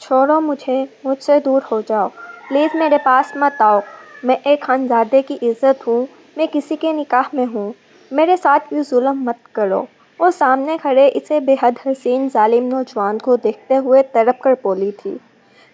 چھوڑو مجھے، مجھ سے دور ہو جاؤ، پلیز میرے پاس مت آؤ۔ میں ایک خانزادے کی عزت ہوں، میں کسی کے نکاح میں ہوں، میرے ساتھ یہ ظلم مت کرو۔ وہ سامنے کھڑے اسے بے حد حسین ظالم نوجوان کو دیکھتے ہوئے تڑپ کر بولی تھی،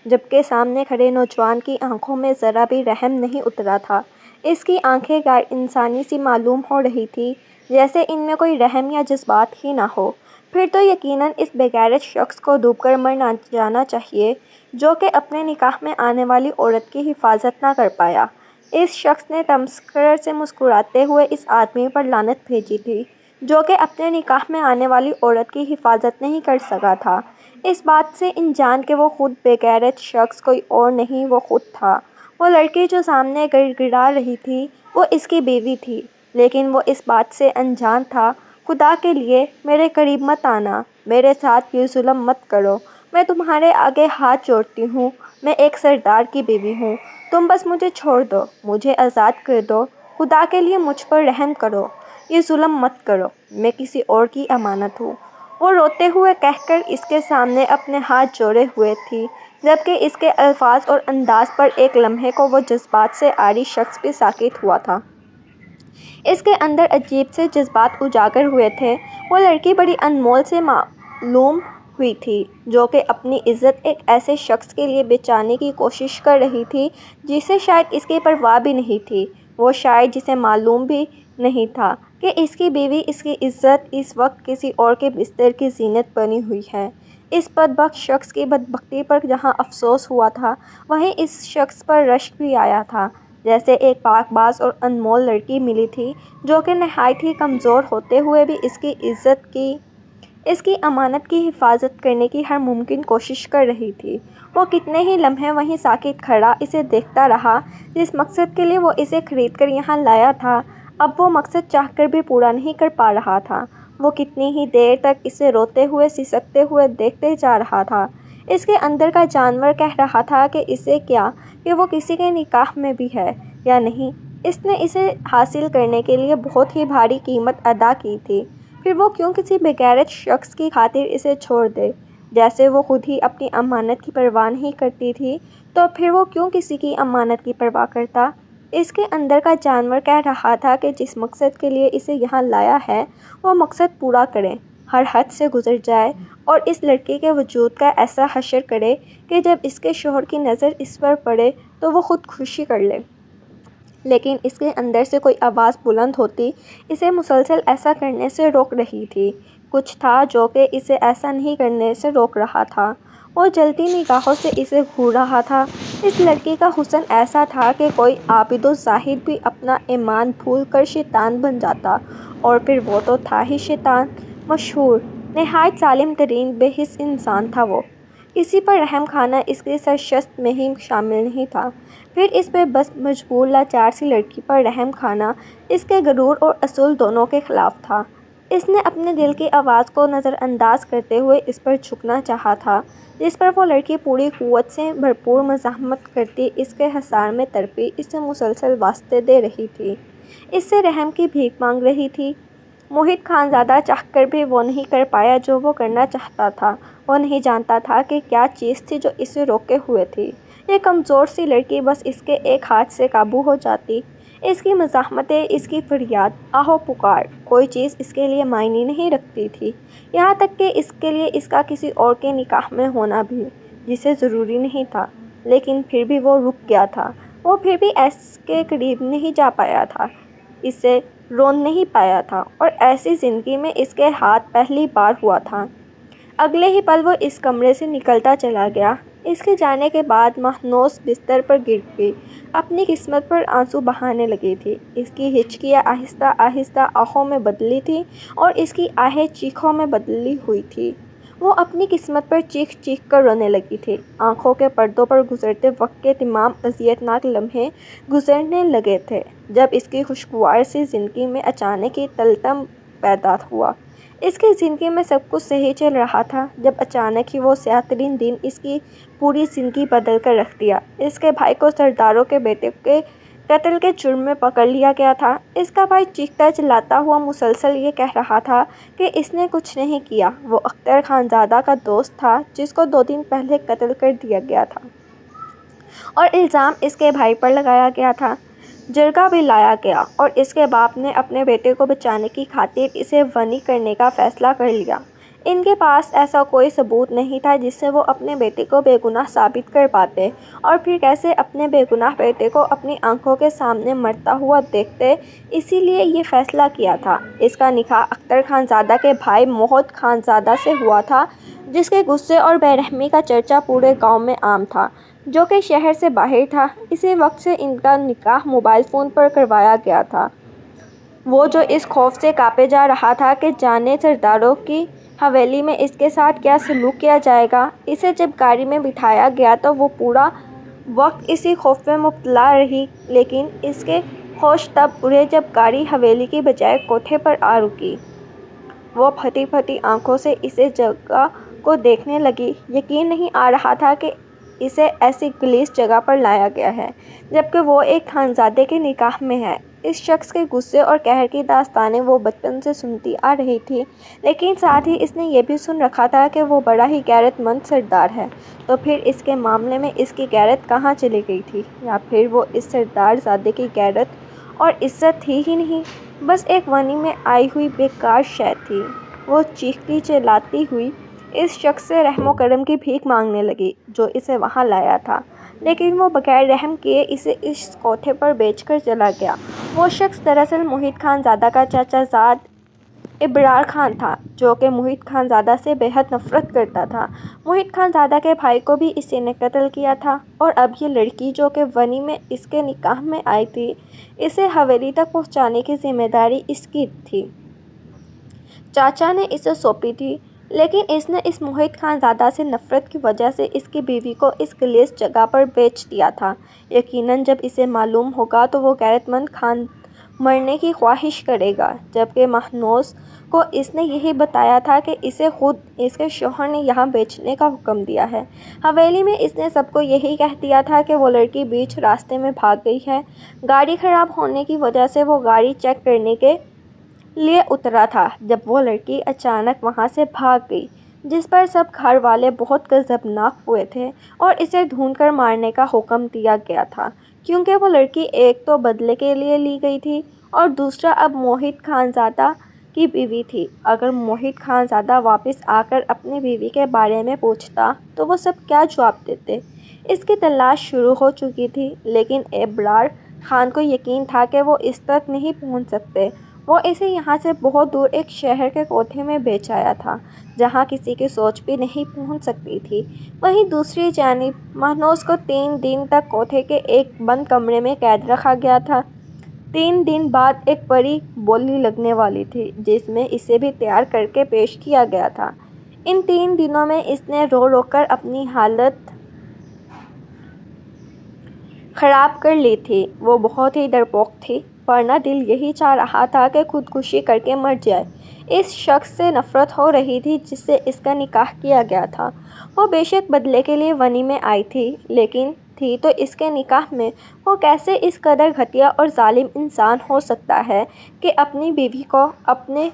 جبکہ سامنے کھڑے نوجوان کی آنکھوں میں ذرا بھی رحم نہیں اترا تھا۔ اس کی آنکھیں غیر انسانی سی معلوم ہو رہی تھیں، جیسے ان میں کوئی رحم یا جذبات ہی نہ ہو۔ پھر تو یقیناً اس بے غیرت شخص کو ڈوب کر مر جانا چاہیے، جو کہ اپنے نکاح میں آنے والی عورت کی حفاظت نہ کر پایا۔ اس شخص نے تمسخر سے مسکراتے ہوئے اس آدمی پر لعنت بھیجی تھی، جو کہ اپنے نکاح میں آنے والی عورت کی حفاظت نہیں کر سکا تھا، اس بات سے انجان کہ وہ خود بے غیرت شخص کوئی اور نہیں، وہ خود تھا۔ وہ لڑکی جو سامنے گڑ گڑا رہی تھی، وہ اس کی بیوی تھی، لیکن وہ اس بات سے انجان تھا۔ خدا کے لیے میرے قریب مت آنا، میرے ساتھ یہ ظلم مت کرو، میں تمہارے آگے ہاتھ جوڑتی ہوں، میں ایک سردار کی بیوی ہوں، تم بس مجھے چھوڑ دو، مجھے آزاد کر دو، خدا کے لیے مجھ پر رحم کرو، یہ ظلم مت کرو، میں کسی اور کی امانت ہوں۔ وہ روتے ہوئے کہہ کر اس کے سامنے اپنے ہاتھ جوڑے ہوئے تھی، جبکہ اس کے الفاظ اور انداز پر ایک لمحے کو وہ جذبات سے عاری شخص بھی ساکت ہوا تھا۔ اس کے اندر عجیب سے جذبات اجاگر ہوئے تھے۔ وہ لڑکی بڑی انمول سے معلوم ہوئی تھی، جو کہ اپنی عزت ایک ایسے شخص کے لیے بچانے کی کوشش کر رہی تھی جسے شاید اس کی پرواہ بھی نہیں تھی۔ وہ شاید جسے معلوم بھی نہیں تھا کہ اس کی بیوی، اس کی عزت اس وقت کسی اور کے بستر کی زینت بنی ہوئی ہے۔ اس بدبخت شخص کی بدبختی پر جہاں افسوس ہوا تھا، وہیں اس شخص پر رشک بھی آیا تھا، جیسے ایک پاک باز اور انمول لڑکی ملی تھی، جو کہ نہایت ہی کمزور ہوتے ہوئے بھی اس کی عزت کی، اس کی امانت کی حفاظت کرنے کی ہر ممکن کوشش کر رہی تھی۔ وہ کتنے ہی لمحے وہیں ساکت کھڑا اسے دیکھتا رہا، جس مقصد کے لیے وہ اسے خرید کر یہاں لایا تھا، اب وہ مقصد چاہ کر بھی پورا نہیں کر پا رہا تھا۔ وہ کتنی ہی دیر تک اسے روتے ہوئے، سسکتے ہوئے دیکھتے جا رہا تھا۔ اس کے اندر کا جانور کہہ رہا تھا کہ اسے کیا کہ وہ کسی کے نکاح میں بھی ہے یا نہیں، اس نے اسے حاصل کرنے کے لیے بہت ہی بھاری قیمت ادا کی تھی، پھر وہ کیوں کسی بے غیرت شخص کی خاطر اسے چھوڑ دے؟ جیسے وہ خود ہی اپنی امانت کی پرواہ نہیں کرتی تھی، تو پھر وہ کیوں کسی کی امانت کی پرواہ کرتا؟ اس کے اندر کا جانور کہہ رہا تھا کہ جس مقصد کے لیے اسے یہاں لایا ہے، وہ مقصد پورا کرے، ہر حد سے گزر جائے، اور اس لڑکی کے وجود کا ایسا حشر کرے کہ جب اس کے شوہر کی نظر اس پر پڑے تو وہ خود خوشی کر لے۔ لیکن اس کے اندر سے کوئی آواز بلند ہوتی اسے مسلسل ایسا کرنے سے روک رہی تھی۔ کچھ تھا جو کہ اسے ایسا نہیں کرنے سے روک رہا تھا۔ وہ جلتی نگاہوں سے اسے گھور رہا تھا۔ اس لڑکی کا حسن ایسا تھا کہ کوئی عابد و زاہد بھی اپنا ایمان بھول کر شیطان بن جاتا، اور پھر وہ تو تھا ہی شیطان، مشہور، نہایت ظالم ترین بے حس انسان تھا وہ۔ کسی پر رحم کھانا اس کی سرشت میں ہی شامل نہیں تھا، پھر اس بے بس، مجبور، لاچار سی لڑکی پر رحم کھانا اس کے غرور اور اصول دونوں کے خلاف تھا۔ اس نے اپنے دل کی آواز کو نظر انداز کرتے ہوئے اس پر جھکنا چاہا تھا، جس پر وہ لڑکی پوری قوت سے بھرپور مزاحمت کرتی، اس کے حصار میں تڑپی، اسے مسلسل واسطے دے رہی تھی، اس سے رحم کی بھیک مانگ رہی تھی۔ موہت خانزادہ چاہ کر بھی وہ نہیں کر پایا جو وہ کرنا چاہتا تھا۔ وہ نہیں جانتا تھا کہ کیا چیز تھی جو اسے روکے ہوئے تھی۔ یہ کمزور سی لڑکی بس اس کے ایک ہاتھ سے قابو ہو جاتی۔ اس کی مزاحمتیں، اس کی فریاد، آہ و پکار، کوئی چیز اس کے لیے معنی نہیں رکھتی تھی، یہاں تک کہ اس کے لیے اس کا کسی اور کے نکاح میں ہونا بھی، جسے ضروری نہیں تھا۔ لیکن پھر بھی وہ رک گیا تھا، وہ پھر بھی اس کے قریب نہیں جا پایا تھا، اسے رون نہیں پایا تھا، اور ایسی زندگی میں اس کے ہاتھ پہلی بار ہوا تھا۔ اگلے ہی پل وہ اس کمرے سے نکلتا چلا گیا۔ اس کے جانے کے بعد مہنوز بستر پر گر گئی، اپنی قسمت پر آنسو بہانے لگی تھی۔ اس کی ہچکیاں آہستہ آہستہ آہوں میں بدلی تھیں، اور اس کی آہیں چیخوں میں بدلی ہوئی تھیں۔ وہ اپنی قسمت پر چیخ چیخ کر رونے لگی تھی۔ آنکھوں کے پردوں پر گزرتے وقت کے تمام اذیت ناک لمحے گزرنے لگے تھے، جب اس کی خوشگوار سی زندگی میں اچانک ہی تلتم پیدا ہوا۔ اس کی زندگی میں سب کچھ صحیح چل رہا تھا، جب اچانک ہی وہ سیاہ ترین دن اس کی پوری زندگی بدل کر رکھ دیا۔ اس کے بھائی کو سرداروں کے بیٹے کے قتل کے جرم میں پکڑ لیا گیا تھا۔ اس کا بھائی چیختا چلاتا ہوا مسلسل یہ کہہ رہا تھا کہ اس نے کچھ نہیں کیا، وہ اختر خان زادہ کا دوست تھا جس کو 2 دن پہلے قتل کر دیا گیا تھا اور الزام اس کے بھائی پر لگایا گیا تھا۔ جرگہ بھی لایا گیا اور اس کے باپ نے اپنے بیٹے کو بچانے کی خاطر اسے غنی کرنے کا فیصلہ کر لیا۔ ان کے پاس ایسا کوئی ثبوت نہیں تھا جس سے وہ اپنے بیٹے کو بے گناہ ثابت کر پاتے اور پھر کیسے اپنے بے گناہ بیٹے کو اپنی آنکھوں کے سامنے مرتا ہوا دیکھتے، اسی لیے یہ فیصلہ کیا تھا۔ اس کا نکاح اختر خان زادہ کے بھائی موہت خان زادہ سے ہوا تھا جس کے غصے اور بے رحمی کا چرچا پورے گاؤں میں عام تھا، جو کہ شہر سے باہر تھا۔ اسی وقت سے ان کا نکاح موبائل فون پر کروایا گیا تھا۔ وہ جو اس خوف سے کانپے جا رہا تھا کہ جانے سرداروں کی حویلی میں اس کے ساتھ کیا سلوک کیا جائے گا۔ اسے جب گاڑی میں بٹھایا گیا تو وہ پورا وقت اسی خوف میں مبتلا رہی، لیکن اس کے ہوش تب اڑے جب گاڑی حویلی کی بجائے کوٹھے پر آ رکی۔ وہ پھٹی پھٹی آنکھوں سے اس جگہ کو دیکھنے لگی۔ یقین نہیں آ رہا تھا کہ اسے ایسی گلیس جگہ پر لایا گیا ہے جبکہ وہ ایک خانزادے کے نکاح میں ہے۔ اس شخص کے غصے اور قہر کی داستانیں وہ بچپن سے سنتی آ رہی تھی، لیکن ساتھ ہی اس نے یہ بھی سن رکھا تھا کہ وہ بڑا ہی غیرت مند سردار ہے۔ تو پھر اس کے معاملے میں اس کی غیرت کہاں چلی گئی تھی؟ یا پھر وہ اس سردار زادے کی غیرت اور عزت تھی ہی نہیں، بس ایک غنی میں آئی ہوئی بیکار شے تھی؟ وہ چیختی چلاتی ہوئی اس شخص سے رحم و کرم کی بھیک مانگنے لگی جو اسے وہاں لایا تھا، لیکن وہ بغیر رحم کیے اسے اس کوٹھے پر بیچ کر چلا گیا۔ وہ شخص دراصل موہت خان زادہ کا چچا زاد ابرار خان تھا، جو کہ موہت خان زادہ سے بے حد نفرت کرتا تھا۔ موہت خان زادہ کے بھائی کو بھی اسی نے قتل کیا تھا اور اب یہ لڑکی جو کہ غنی میں اس کے نکاح میں آئی تھی، اسے حویلی تک پہنچانے کی ذمہ داری اس کی تھی۔ چاچا نے اسے سونپی تھی، لیکن اس نے اس موہت خان زادہ سے نفرت کی وجہ سے اس کی بیوی کو اس گلیس جگہ پر بیچ دیا تھا۔ یقیناً جب اسے معلوم ہوگا تو وہ غیرت مند خان مرنے کی خواہش کرے گا، جبکہ مہنوز کو اس نے یہی بتایا تھا کہ اسے خود اس کے شوہر نے یہاں بیچنے کا حکم دیا ہے۔ حویلی میں اس نے سب کو یہی کہہ دیا تھا کہ وہ لڑکی بیچ راستے میں بھاگ گئی ہے۔ گاڑی خراب ہونے کی وجہ سے وہ گاڑی چیک کرنے کے لیے اترا تھا جب وہ لڑکی اچانک وہاں سے بھاگ گئی، جس پر سب گھر والے بہت غضبناک ہوئے تھے اور اسے ڈھونڈ کر مارنے کا حکم دیا گیا تھا، کیونکہ وہ لڑکی ایک تو بدلے کے لیے لی گئی تھی اور دوسرا اب موہت خان زادہ کی بیوی تھی۔ اگر موہت خان زادہ واپس آ کر اپنی بیوی کے بارے میں پوچھتا تو وہ سب کیا جواب دیتے؟ اس کی تلاش شروع ہو چکی تھی، لیکن ابرار خان کو یقین تھا کہ وہ اس تک نہیں پہنچ سکتے۔ وہ اسے یہاں سے بہت دور ایک شہر کے کوٹھے میں بیچ آیا تھا جہاں کسی کی سوچ بھی نہیں پہنچ سکتی تھی۔ وہیں دوسری جانب مہنوز کو 3 دن تک کوٹھے کے ایک بند کمرے میں قید رکھا گیا تھا۔ 3 دن بعد ایک بڑی بولی لگنے والی تھی جس میں اسے بھی تیار کر کے پیش کیا گیا تھا۔ ان 3 دنوں میں اس نے رو رو کر اپنی حالت خراب کر لی تھی۔ وہ بہت ہی ڈرپوک تھی، ورنہ دل یہی چاہ رہا تھا کہ خودکشی کر کے مر جائے۔ اس شخص سے نفرت ہو رہی تھی جس سے اس کا نکاح کیا گیا تھا۔ وہ بے شک بدلے کے لیے غنی میں آئی تھی، لیکن تھی تو اس کے نکاح میں۔ وہ کیسے اس قدر گھٹیا اور ظالم انسان ہو سکتا ہے کہ اپنی بیوی کو اپنے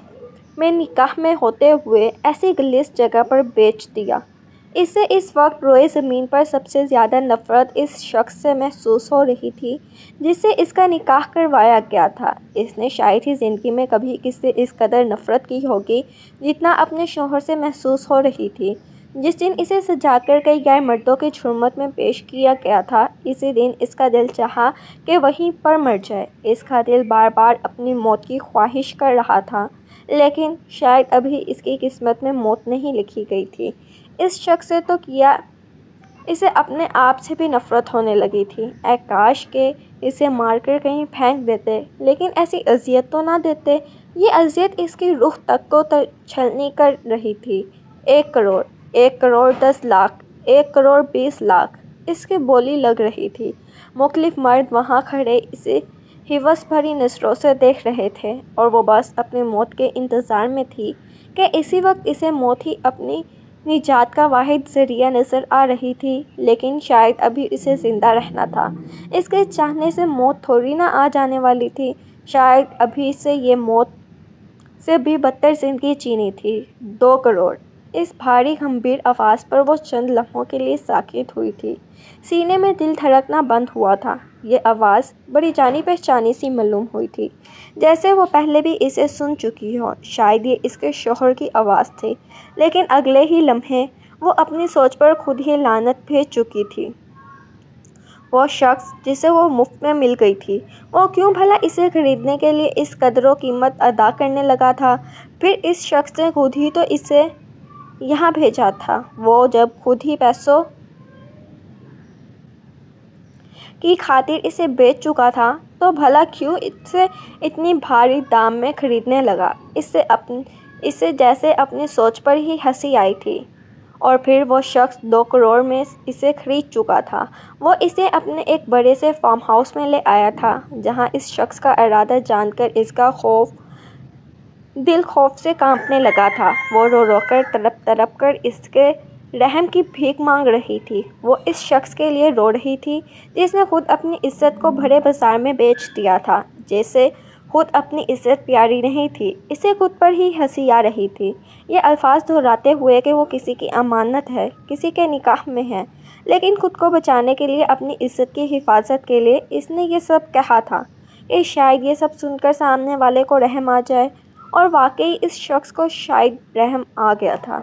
میں نکاح میں ہوتے ہوئے ایسی گلیس جگہ پر بیچ دیا؟ اسے اس وقت روئے زمین پر سب سے زیادہ نفرت اس شخص سے محسوس ہو رہی تھی جس سے اس کا نکاح کروایا گیا تھا۔ اس نے شاید ہی زندگی میں کبھی کسی سے اس قدر نفرت کی ہوگی جتنا اپنے شوہر سے محسوس ہو رہی تھی۔ جس دن اسے سجا کر کئی غیر مردوں کی جھرمٹ میں پیش کیا گیا تھا، اسی دن اس کا دل چاہا کہ وہیں پر مر جائے۔ اس کا دل بار بار اپنی موت کی خواہش کر رہا تھا، لیکن شاید ابھی اس کی قسمت میں موت نہیں لکھی گئی تھی۔ اس شخص سے تو کیا اسے اپنے آپ سے بھی نفرت ہونے لگی تھی۔ اے کاش کہ اسے مار کر کہیں پھینک دیتے، لیکن ایسی اذیت تو نہ دیتے۔ یہ اذیت اس کی روح تک کو چھلنی کر رہی تھی۔ 1 کروڑ، 1 کروڑ 10 لاکھ، 1 کروڑ 20 لاکھ، اس کی بولی لگ رہی تھی۔ مختلف مرد وہاں کھڑے اسے ہوس بھری نظروں سے دیکھ رہے تھے اور وہ بس اپنی موت کے انتظار میں تھی کہ اسی وقت اسے موت ہی اپنی نجات کا واحد ذریعہ نظر آ رہی تھی، لیکن شاید ابھی اسے زندہ رہنا تھا۔ اس کے چاہنے سے موت تھوڑی نہ آ جانے والی تھی، شاید ابھی اسے یہ موت سے بھی بدتر زندگی جینی تھی۔ 2 کروڑ! اس بھاری گمبھیر آواز پر وہ چند لمحوں کے لیے ساکت ہوئی تھی۔ سینے میں دل دھڑکنا بند ہوا تھا۔ یہ آواز بڑی جانی پہچانی سی معلوم ہوئی تھی، جیسے وہ پہلے بھی اسے سن چکی ہو۔ شاید یہ اس کے شوہر کی آواز تھی، لیکن اگلے ہی لمحے وہ اپنی سوچ پر خود ہی لعنت بھیج چکی تھی۔ وہ شخص جسے وہ مفت میں مل گئی تھی، وہ کیوں بھلا اسے خریدنے کے لیے اس قدر و قیمت ادا کرنے لگا تھا؟ پھر اس شخص نے خود ہی تو اسے یہاں بھیجا تھا۔ وہ جب خود ہی پیسوں کی خاطر اسے بیچ چکا تھا، تو بھلا کیوں اسے اتنی بھاری دام میں خریدنے لگا؟ اسے جیسے اپنی سوچ پر ہی ہنسی آئی تھی۔ اور پھر وہ شخص 2 کروڑ میں اسے خرید چکا تھا۔ وہ اسے اپنے ایک بڑے سے فارم ہاؤس میں لے آیا تھا، جہاں اس شخص کا ارادہ جان کر اس کا دل خوف سے کانپنے لگا تھا۔ وہ رو رو کر، تڑپ تڑپ کر اس کے رحم کی بھیک مانگ رہی تھی۔ وہ اس شخص کے لیے رو رہی تھی جس نے خود اپنی عزت کو بھرے بازار میں بیچ دیا تھا، جسے خود اپنی عزت پیاری نہیں تھی۔ اسے خود پر ہی ہنسی آ رہی تھی، یہ الفاظ دہراتے ہوئے کہ وہ کسی کی امانت ہے، کسی کے نکاح میں ہے، لیکن خود کو بچانے کے لیے، اپنی عزت کی حفاظت کے لیے اس نے یہ سب کہا تھا کہ شاید یہ سب سن کر سامنے والے کو رحم آ جائے۔ اور واقعی اس شخص کو شاید رحم آ گیا تھا،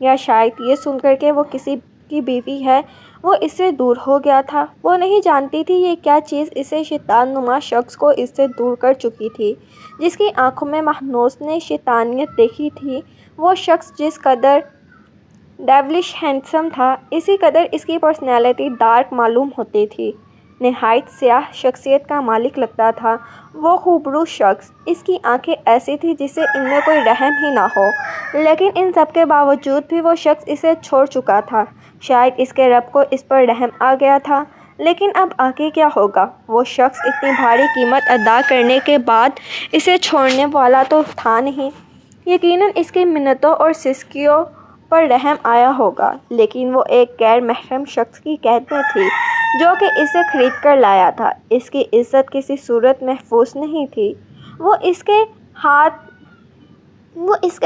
یا شاید یہ سن کر کہ وہ کسی کی بیوی ہے، وہ اس سے دور ہو گیا تھا۔ وہ نہیں جانتی تھی یہ کیا چیز اسے شیطان نما شخص کو اس سے دور کر چکی تھی، جس کی آنکھوں میں مہنوز نے شیطانیت دیکھی تھی۔ وہ شخص جس قدر ڈیولش ہینڈسم تھا، اسی قدر اس کی پرسنالٹی ڈارک معلوم ہوتی تھی۔ نہایت سیاہ شخصیت کا مالک لگتا تھا وہ خوبرو شخص۔ اس کی آنکھیں ایسی تھیں جسے ان میں کوئی رحم ہی نہ ہو، لیکن ان سب کے باوجود بھی وہ شخص اسے چھوڑ چکا تھا۔ شاید اس کے رب کو اس پر رحم آ گیا تھا، لیکن اب آگے کیا ہوگا؟ وہ شخص اتنی بھاری قیمت ادا کرنے کے بعد اسے چھوڑنے والا تو تھا نہیں۔ یقیناً اس کی منتوں اور سسکیوں پر رحم آیا ہوگا، لیکن وہ ایک غیر محرم شخص کی قید میں تھی جو کہ اسے خرید کر لایا تھا۔ اس کی عزت کسی صورت محفوظ نہیں تھی۔ وہ اس کے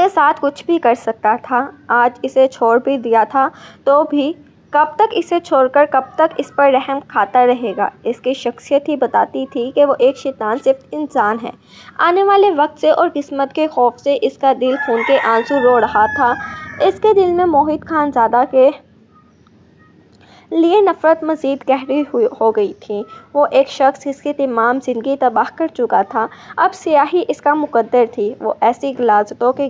ساتھ کچھ بھی کر سکتا تھا۔ آج اسے چھوڑ بھی دیا تھا تو بھی کب تک اسے چھوڑ کر کب تک اس پر رحم کھاتا رہے گا؟ اس کی شخصیت ہی بتاتی تھی کہ وہ ایک شیطان صرف انسان ہے۔ آنے والے وقت سے اور قسمت کے خوف سے اس کا دل خون کے آنسو رو رہا تھا۔ اس کے دل میں موہت خانزادہ کے لیے نفرت مزید گہری ہو گئی تھی۔ وہ ایک شخص جس کی تمام زندگی تباہ کر چکا تھا، اب سیاہی اس کا مقدر تھی۔ وہ ایسی غلاظتوں کے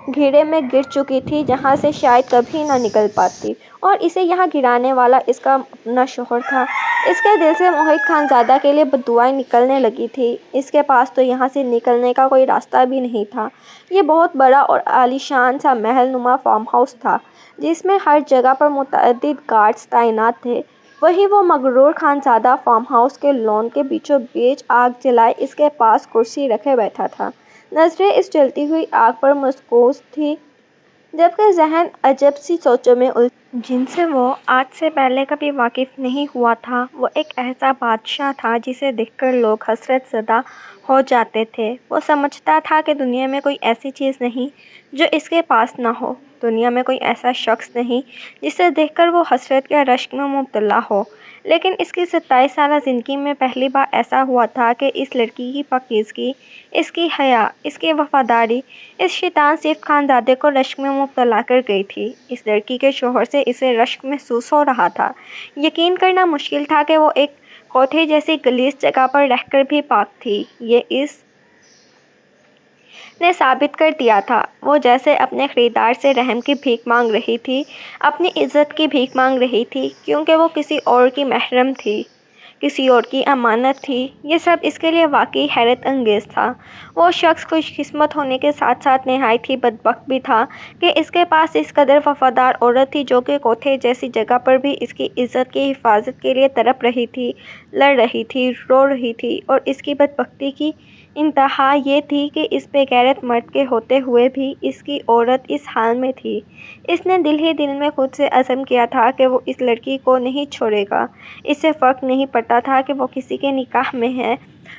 گھیرے میں گر چکی تھی جہاں سے شاید کبھی نہ نکل پاتی، اور اسے یہاں گرانے والا اس کا اپنا شوہر تھا۔ اس کے دل سے موہت خانزادہ کے لیے بددعائیں نکلنے لگی تھیں۔ اس کے پاس تو یہاں سے نکلنے کا کوئی راستہ بھی نہیں تھا۔ یہ بہت بڑا اور عالیشان سا محل نما فارم ہاؤس تھا، جس میں ہر جگہ پر متعدد گارڈز تعینات تھے۔ وہیں وہ مغرور خانزادہ فارم ہاؤس کے لان کے بیچوں بیچ آگ جلائے اس کے پاس کرسی رکھے بیٹھا تھا۔ نظریں اس جلتی ہوئی آگ پر مرکوز تھیں، جبکہ ذہن عجب سی سوچوں میں الجھا جن سے وہ آج سے پہلے کبھی واقف نہیں ہوا تھا۔ وہ ایک ایسا بادشاہ تھا جسے دیکھ کر لوگ حسرت زدہ ہو جاتے تھے۔ وہ سمجھتا تھا کہ دنیا میں کوئی ایسی چیز نہیں جو اس کے پاس نہ ہو، دنیا میں کوئی ایسا شخص نہیں جسے دیکھ کر وہ حسرت یا رشک میں مبتلا ہو۔ لیکن اس کی 27 سالہ زندگی میں پہلی بار ایسا ہوا تھا کہ اس لڑکی کی پاکیزگی، اس کی حیا، اس کی وفاداری، اس شیطان صفت خانزادے کو رشک میں مبتلا کر گئی تھی۔ اس لڑکی کے شوہر سے اسے رشک محسوس ہو رہا تھا۔ یقین کرنا مشکل تھا کہ وہ ایک کوٹھے جیسی غلیظ جگہ پر رہ کر بھی پاک تھی۔ یہ اس نے ثابت کر دیا تھا۔ وہ جیسے اپنے خریدار سے رحم کی بھیک مانگ رہی تھی، اپنی عزت کی بھیک مانگ رہی تھی، کیونکہ وہ کسی اور کی محرم تھی، کسی اور کی امانت تھی۔ یہ سب اس کے لیے واقعی حیرت انگیز تھا۔ وہ شخص خوش قسمت ہونے کے ساتھ ساتھ نہایت ہی بدبخت بھی تھا کہ اس کے پاس اس قدر وفادار عورت تھی جو کہ کوٹھے جیسی جگہ پر بھی اس کی عزت کی حفاظت کے لیے تڑپ رہی تھی، لڑ رہی تھی، رو رہی تھی، اور اس کی بدبختی کی انتہا یہ تھی کہ اس بے غیرت مرد کے ہوتے ہوئے بھی اس کی عورت اس حال میں تھی۔ اس نے دل ہی دل میں خود سے عزم کیا تھا کہ وہ اس لڑکی کو نہیں چھوڑے گا۔ اسے فرق نہیں پڑتا تھا کہ وہ کسی کے نکاح میں ہے،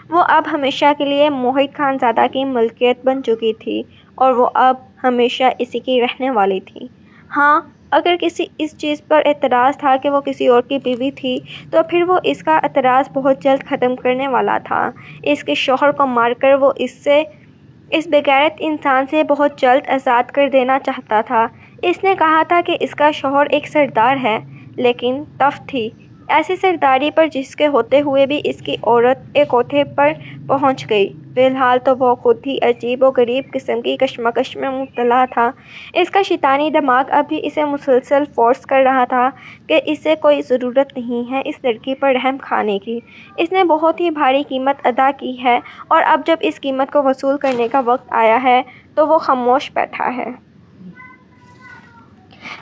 وہ اب ہمیشہ کے لیے موحد خانزادہ کی ملکیت بن چکی تھی اور وہ اب ہمیشہ اسی کی رہنے والی تھی۔ ہاں، اگر کسی اس چیز پر اعتراض تھا کہ وہ کسی اور کی بیوی تھی تو پھر وہ اس کا اعتراض بہت جلد ختم کرنے والا تھا۔ اس کے شوہر کو مار کر وہ اس بے غیرت انسان سے بہت جلد آزاد کر دینا چاہتا تھا۔ اس نے کہا تھا کہ اس کا شوہر ایک سردار ہے، لیکن تف تھی ایسی سرداری پر جس کے ہوتے ہوئے بھی اس کی عورت ایک عہدے پر پہنچ گئی۔ فی الحال تو وہ خود ہی عجیب و غریب قسم کی کشمکش میں مبتلا تھا۔ اس کا شیطانی دماغ اب بھی اسے مسلسل فورس کر رہا تھا کہ اسے کوئی ضرورت نہیں ہے اس لڑکی پر رحم کھانے کی۔ اس نے بہت ہی بھاری قیمت ادا کی ہے اور اب جب اس قیمت کو وصول کرنے کا وقت آیا ہے تو وہ خاموش بیٹھا ہے۔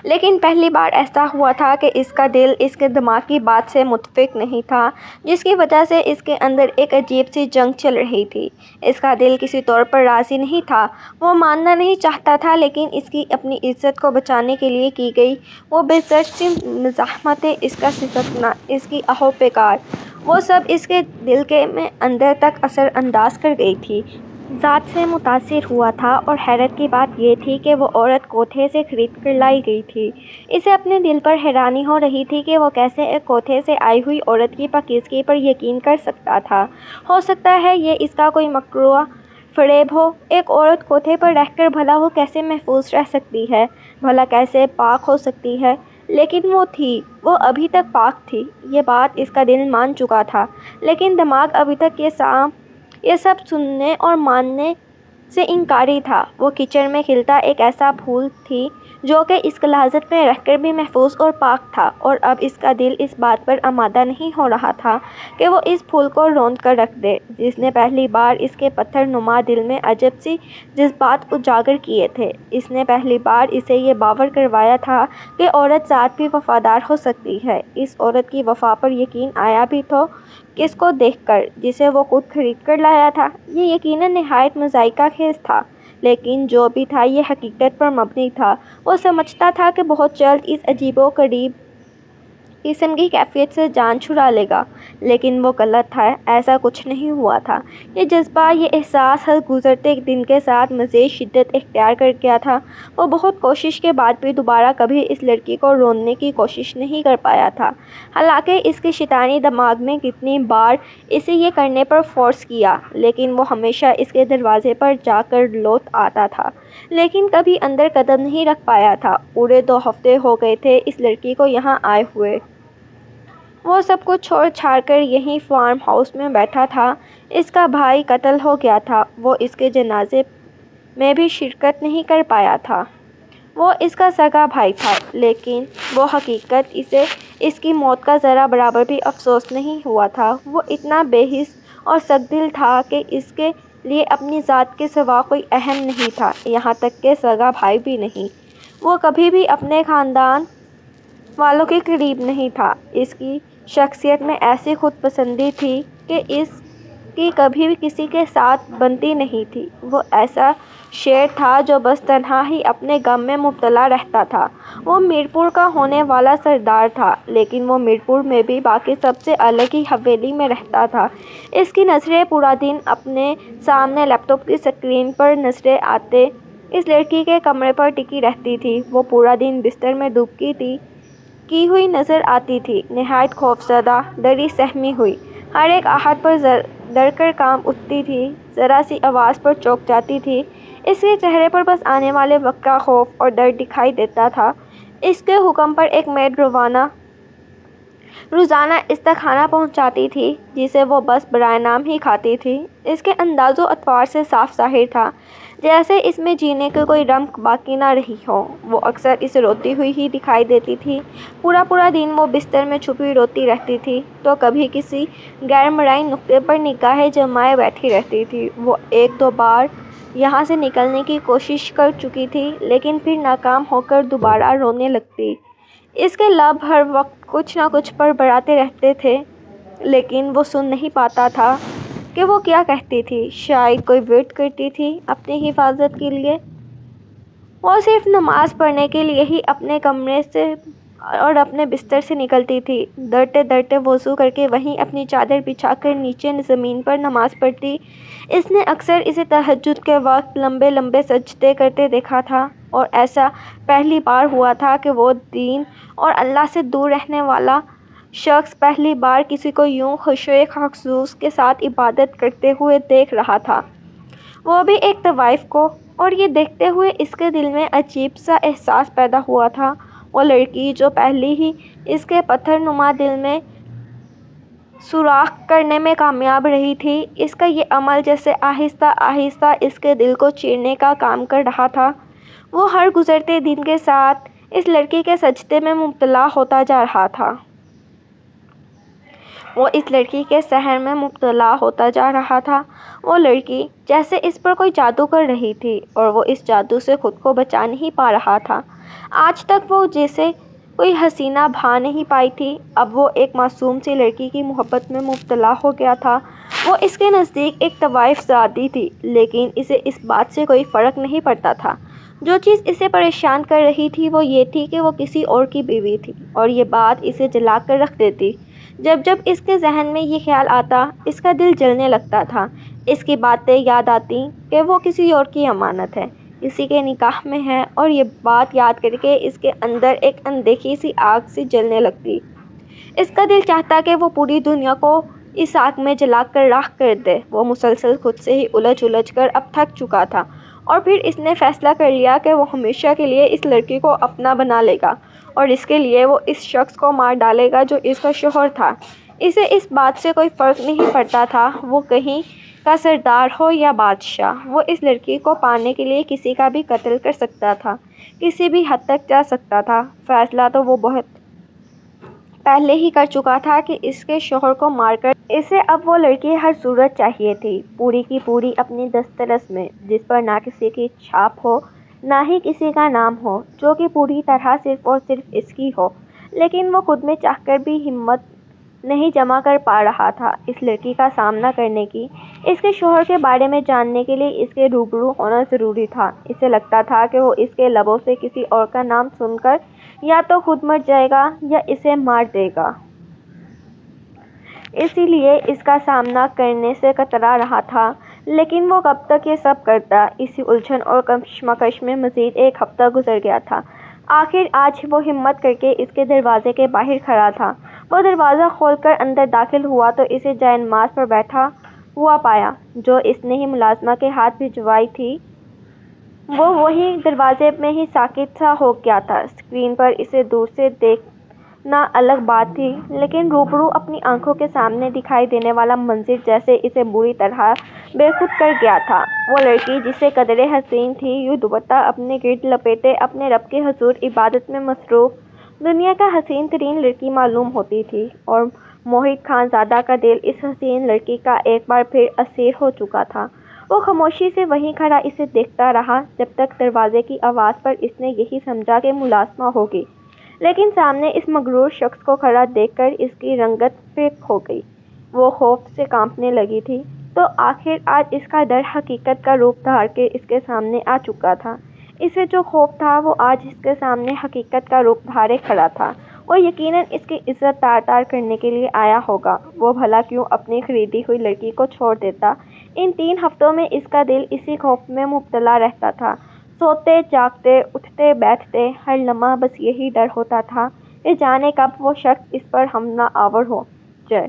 لیکن پہلی بار ایسا ہوا تھا کہ اس کا دل اس کے دماغ کی بات سے متفق نہیں تھا، جس کی وجہ سے اس کے اندر ایک عجیب سی جنگ چل رہی تھی۔ اس کا دل کسی طور پر راضی نہیں تھا، وہ ماننا نہیں چاہتا تھا، لیکن اس کی اپنی عزت کو بچانے کے لیے کی گئی وہ بے سرت سی مزاحمتیں، اس کا سسکنا، اس کی آہ و پکار، وہ سب اس کے دل کے میں اندر تک اثر انداز کر گئی تھی۔ ذات سے متاثر ہوا تھا اور حیرت کی بات یہ تھی کہ وہ عورت کوٹھے سے خرید کر لائی گئی تھی۔ اسے اپنے دل پر حیرانی ہو رہی تھی کہ وہ کیسے ایک کوٹھے سے آئی ہوئی عورت کی پاکیزگی پر یقین کر سکتا تھا۔ ہو سکتا ہے یہ اس کا کوئی مکروہ فریب ہو۔ ایک عورت کوٹھے پر رہ کر بھلا وہ کیسے محفوظ رہ سکتی ہے، بھلا کیسے پاک ہو سکتی ہے؟ لیکن وہ تھی، وہ ابھی تک پاک تھی، یہ بات اس کا دل مان چکا تھا، لیکن دماغ ابھی تک یہ سب سننے اور ماننے سے انکاری تھا۔ وہ کچن میں کھلتا ایک ایسا پھول تھی جو کہ اس غلاظت میں رہ کر بھی محفوظ اور پاک تھا، اور اب اس کا دل اس بات پر آمادہ نہیں ہو رہا تھا کہ وہ اس پھول کو روند کر رکھ دے جس نے پہلی بار اس کے پتھر نما دل میں عجب سی جذبات اجاگر کیے تھے۔ اس نے پہلی بار اسے یہ باور کروایا تھا کہ عورت ذات بھی وفادار ہو سکتی ہے۔ اس عورت کی وفا پر یقین آیا بھی تو کس کو دیکھ کر، جسے وہ خود خرید کر لایا تھا۔ یہ یقیناً نہایت مضحکہ خیز تھا، لیکن جو بھی تھا یہ حقیقت پر مبنی تھا۔ وہ سمجھتا تھا کہ بہت جلد اس عجیب و غریب قسم کی کیفیت سے جان چھڑا لے گا، لیکن وہ غلط تھا، ایسا کچھ نہیں ہوا تھا۔ یہ جذبہ، یہ احساس ہر گزرتے دن کے ساتھ مزید شدت اختیار کر گیا تھا۔ وہ بہت کوشش کے بعد بھی دوبارہ کبھی اس لڑکی کو روکنے کی کوشش نہیں کر پایا تھا، حالانکہ اس کے شیطانی دماغ نے کتنی بار اسے یہ کرنے پر فورس کیا، لیکن وہ ہمیشہ اس کے دروازے پر جا کر لوٹ آتا تھا، لیکن کبھی اندر قدم نہیں رکھ پایا تھا۔ پورے 2 ہفتے ہو گئے تھے اس لڑکی کو یہاں آئے ہوئے۔ وہ سب کچھ چھوڑ چھاڑ کر یہیں فارم ہاؤس میں بیٹھا تھا۔ اس کا بھائی قتل ہو گیا تھا، وہ اس کے جنازے میں بھی شرکت نہیں کر پایا تھا۔ وہ اس کا سگا بھائی تھا، لیکن وہ حقیقت اسے اس کی موت کا ذرا برابر بھی افسوس نہیں ہوا تھا۔ وہ اتنا بے حس اور سخت دل تھا کہ اس کے لیے اپنی ذات کے سوا کوئی اہم نہیں تھا، یہاں تک کہ سگا بھائی بھی نہیں۔ وہ کبھی بھی اپنے خاندان والوں کے قریب نہیں تھا۔ اس کی شخصیت میں ایسی خود پسندی تھی کہ اس کی کبھی بھی کسی کے ساتھ بنتی نہیں تھی۔ وہ ایسا شیر تھا جو بس تنہا ہی اپنے غم میں مبتلا رہتا تھا۔ وہ میرپور کا ہونے والا سردار تھا، لیکن وہ میرپور میں بھی باقی سب سے الگ ہی حویلی میں رہتا تھا۔ اس کی نظریں پورا دن اپنے سامنے لیپ ٹاپ کی سکرین پر نظر آتے اس لڑکی کے کمرے پر ٹکی رہتی تھی۔ وہ پورا دن بستر میں ڈوبکی کی ہوئی نظر آتی تھی، نہایت خوفزدہ، ڈری سہمی ہوئی، ہر ایک آہٹ پر ڈر کر کانپ اٹھتی تھی، ذرا سی آواز پر چونک جاتی تھی۔ اس کے چہرے پر بس آنے والے وقت کا خوف اور ڈر دکھائی دیتا تھا۔ اس کے حکم پر ایک میڈ روزانہ اس تک کھانا پہنچاتی تھی، جسے وہ بس برائے نام ہی کھاتی تھی۔ اس کے انداز و اطوار سے صاف ظاہر تھا جیسے اس میں جینے کی کوئی رمق باقی نہ رہی ہو۔ وہ اکثر اسے روتی ہوئی ہی دکھائی دیتی تھی۔ پورا دن وہ بستر میں چھپی روتی رہتی تھی، تو کبھی کسی غیر مرئی نقطے پر نگاہیں جمائے بیٹھی رہتی تھی۔ وہ 1-2 بار یہاں سے نکلنے کی کوشش کر چکی تھی، لیکن پھر ناکام ہو کر دوبارہ رونے لگتی۔ اس کے لب ہر وقت کچھ نہ کچھ بڑبڑاتے رہتے تھے، لیکن وہ سن نہیں پاتا تھا۔ کہ وہ کیا کہتی تھی، شاید کوئی ویٹ کرتی تھی اپنی حفاظت کے لیے۔ وہ صرف نماز پڑھنے کے لیے ہی اپنے کمرے سے اور اپنے بستر سے نکلتی تھی، ڈرتے ڈرتے وضو کر کے وہیں اپنی چادر بچھا کر نیچے زمین پر نماز پڑھتی۔ اس نے اکثر اسے تہجد کے وقت لمبے لمبے سجدے کرتے دیکھا تھا، اور ایسا پہلی بار ہوا تھا کہ وہ دین اور اللہ سے دور رہنے والا شخص پہلی بار کسی کو یوں خشوع خضوع کے ساتھ عبادت کرتے ہوئے دیکھ رہا تھا، وہ بھی ایک طوائف کو۔ اور یہ دیکھتے ہوئے اس کے دل میں عجیب سا احساس پیدا ہوا تھا۔ وہ لڑکی جو پہلے ہی اس کے پتھر نما دل میں سوراخ کرنے میں کامیاب رہی تھی، اس کا یہ عمل جیسے آہستہ آہستہ اس کے دل کو چیرنے کا کام کر رہا تھا۔ وہ ہر گزرتے دن کے ساتھ اس لڑکی کے سجدے میں مبتلا ہوتا جا رہا تھا۔ وہ اس لڑکی کے سحر میں مبتلا ہوتا جا رہا تھا۔ وہ لڑکی جیسے اس پر کوئی جادو کر رہی تھی، اور وہ اس جادو سے خود کو بچا نہیں پا رہا تھا۔ آج تک وہ جیسے کوئی حسینہ بھا نہیں پائی تھی، اب وہ ایک معصوم سی لڑکی کی محبت میں مبتلا ہو گیا تھا۔ وہ اس کے نزدیک ایک طوائف زادی تھی، لیکن اسے اس بات سے کوئی فرق نہیں پڑتا تھا۔ جو چیز اسے پریشان کر رہی تھی وہ یہ تھی کہ وہ کسی اور کی بیوی تھی، اور یہ بات اسے جلا کر رکھ دیتی۔ جب جب اس کے ذہن میں یہ خیال آتا، اس کا دل جلنے لگتا تھا۔ اس کی باتیں یاد آتیں کہ وہ کسی اور کی امانت ہے، کسی کے نکاح میں ہے، اور یہ بات یاد کر کے اس کے اندر ایک اندیکھی سی آگ سی جلنے لگتی۔ اس کا دل چاہتا کہ وہ پوری دنیا کو اس آگ میں جلا کر راکھ کر دے۔ وہ مسلسل خود سے ہی الجھ کر اب تھک چکا تھا، اور پھر اس نے فیصلہ کر لیا کہ وہ ہمیشہ کے لیے اس لڑکی کو اپنا بنا لے گا، اور اس کے لیے وہ اس شخص کو مار ڈالے گا جو اس کا شوہر تھا۔ اسے اس بات سے کوئی فرق نہیں پڑتا تھا، وہ کہیں کا سردار ہو یا بادشاہ، وہ اس لڑکی کو پانے کے لیے کسی کا بھی قتل کر سکتا تھا، کسی بھی حد تک جا سکتا تھا۔ فیصلہ تو وہ بہت پہلے ہی کر چکا تھا کہ اس کے شوہر کو مار کر اسے اب وہ لڑکی ہر صورت چاہیے تھی، پوری کی پوری اپنی دسترس میں، جس پر نہ کسی کی چھاپ ہو، نہ ہی کسی کا نام ہو، جو کہ پوری طرح صرف اور صرف اس کی ہو۔ لیکن وہ خود میں چاہ کر بھی ہمت نہیں جمع کر پا رہا تھا اس لڑکی کا سامنا کرنے کی۔ اس کے شوہر کے بارے میں جاننے کے لیے اس کے روبرو ہونا ضروری تھا۔ اسے لگتا تھا کہ وہ اس کے لبوں سے کسی اور کا نام سن کر یا تو خود مر جائے گا یا اسے مار دے گا۔ اسی لیے اس کا سامنا کرنے سے کترا رہا تھا۔ لیکن وہ کب تک یہ سب کرتا؟ اسی الجھن اور کشمکش میں مزید ایک ہفتہ گزر گیا تھا۔ آخر آج وہ ہمت کر کے اس کے دروازے کے باہر کھڑا تھا۔ وہ دروازہ کھول کر اندر داخل ہوا تو اسے جائے نماز پر بیٹھا ہوا پایا، جو اس نے ہی ملازمہ کے ہاتھ بھجوائی تھی۔ وہ وہیں دروازے میں ہی ساکت سا ہو گیا تھا۔ اسکرین پر اسے دور سے دیکھنا الگ بات تھی، لیکن روبرو اپنی آنکھوں کے سامنے دکھائی دینے والا منظر جیسے اسے بری طرح بے خود کر گیا تھا۔ وہ لڑکی جسے قدرے حسین تھی، یوں دوپٹہ اپنے گرد لپیٹے اپنے رب کے حضور عبادت میں مصروف دنیا کا حسین ترین لڑکی معلوم ہوتی تھی، اور موہت خان زادہ کا دل اس حسین لڑکی کا ایک بار پھر اسیر ہو چکا تھا۔ وہ خاموشی سے وہیں کھڑا اسے دیکھتا رہا جب تک دروازے کی آواز پر اس نے یہی سمجھا کہ ملازمہ ہوگی، لیکن سامنے اس مغرور شخص کو کھڑا دیکھ کر اس کی رنگت فیکٹ ہو گئی۔ وہ خوف سے کانپنے لگی تھی، تو آخر آج اس کا ڈر حقیقت کا روپ دھار کے اس کے سامنے آ چکا تھا۔ اسے جو خوف تھا وہ آج اس کے سامنے حقیقت کا روپ دھارے کھڑا تھا۔ وہ یقیناً اس کی عزت تار تار کرنے کے لیے آیا ہوگا۔ وہ بھلا کیوں اپنی خریدی ہوئی لڑکی کو چھوڑ دیتا؟ ان 3 ہفتوں میں اس کا دل اسی خوف میں مبتلا رہتا تھا۔ سوتے جاگتے، اٹھتے بیٹھتے، ہر لمحہ بس یہی ڈر ہوتا تھا کہ جانے کب وہ شخص اس پر حملہ آور ہو جائے۔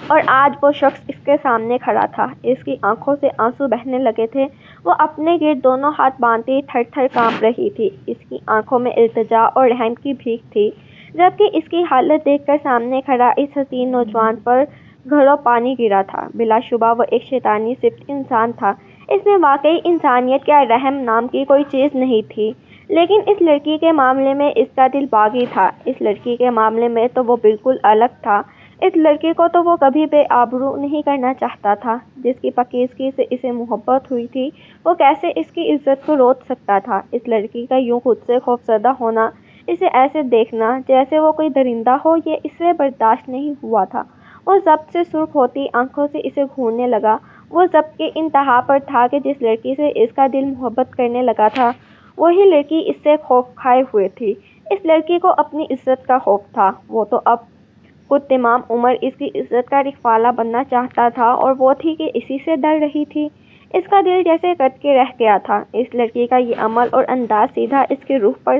اور آج وہ شخص اس کے سامنے کھڑا تھا۔ اس کی آنکھوں سے آنسو بہنے لگے تھے۔ وہ اپنے گرد دونوں ہاتھ باندھے تھر تھر کانپ رہی تھی۔ اس کی آنکھوں میں التجا اور رحم کی بھیک تھی، جبکہ اس کی حالت دیکھ کر سامنے کھڑا اس حسین نوجوان پر گھڑوں پانی گرا تھا۔ بلا شبہ وہ ایک شیطانی صفت انسان تھا۔ اس میں واقعی انسانیت یا رحم نام کی کوئی چیز نہیں تھی، لیکن اس لڑکی کے معاملے میں اس کا دل باغی تھا۔ اس لڑکی کے معاملے میں تو وہ بالکل الگ تھا۔ اس لڑکی کو تو وہ کبھی بے آبرو نہیں کرنا چاہتا تھا۔ جس کی پاکیزگی سے اسے محبت ہوئی تھی، وہ کیسے اس کی عزت کو روت سکتا تھا؟ اس لڑکی کا یوں خود سے خوفزدہ ہونا، اسے ایسے دیکھنا جیسے وہ کوئی درندہ ہو، یہ اس سے برداشت نہیں ہوا تھا۔ وہ ضبط سے سرخ ہوتی آنکھوں سے اسے گھورنے لگا۔ وہ ضبط کے انتہا پر تھا کہ جس لڑکی سے اس کا دل محبت کرنے لگا تھا وہی لڑکی اس سے خوف کھائے ہوئے تھی۔ اس لڑکی کو اپنی عزت کا خوف تھا۔ وہ تو اب خود تمام عمر اس کی عزت کا رکھوالا بننا چاہتا تھا اور وہ تھی کہ اسی سے ڈر رہی تھی۔ اس کا دل جیسے کٹ کے رہ گیا تھا۔ اس لڑکی کا یہ عمل اور انداز سیدھا اس کی روح پر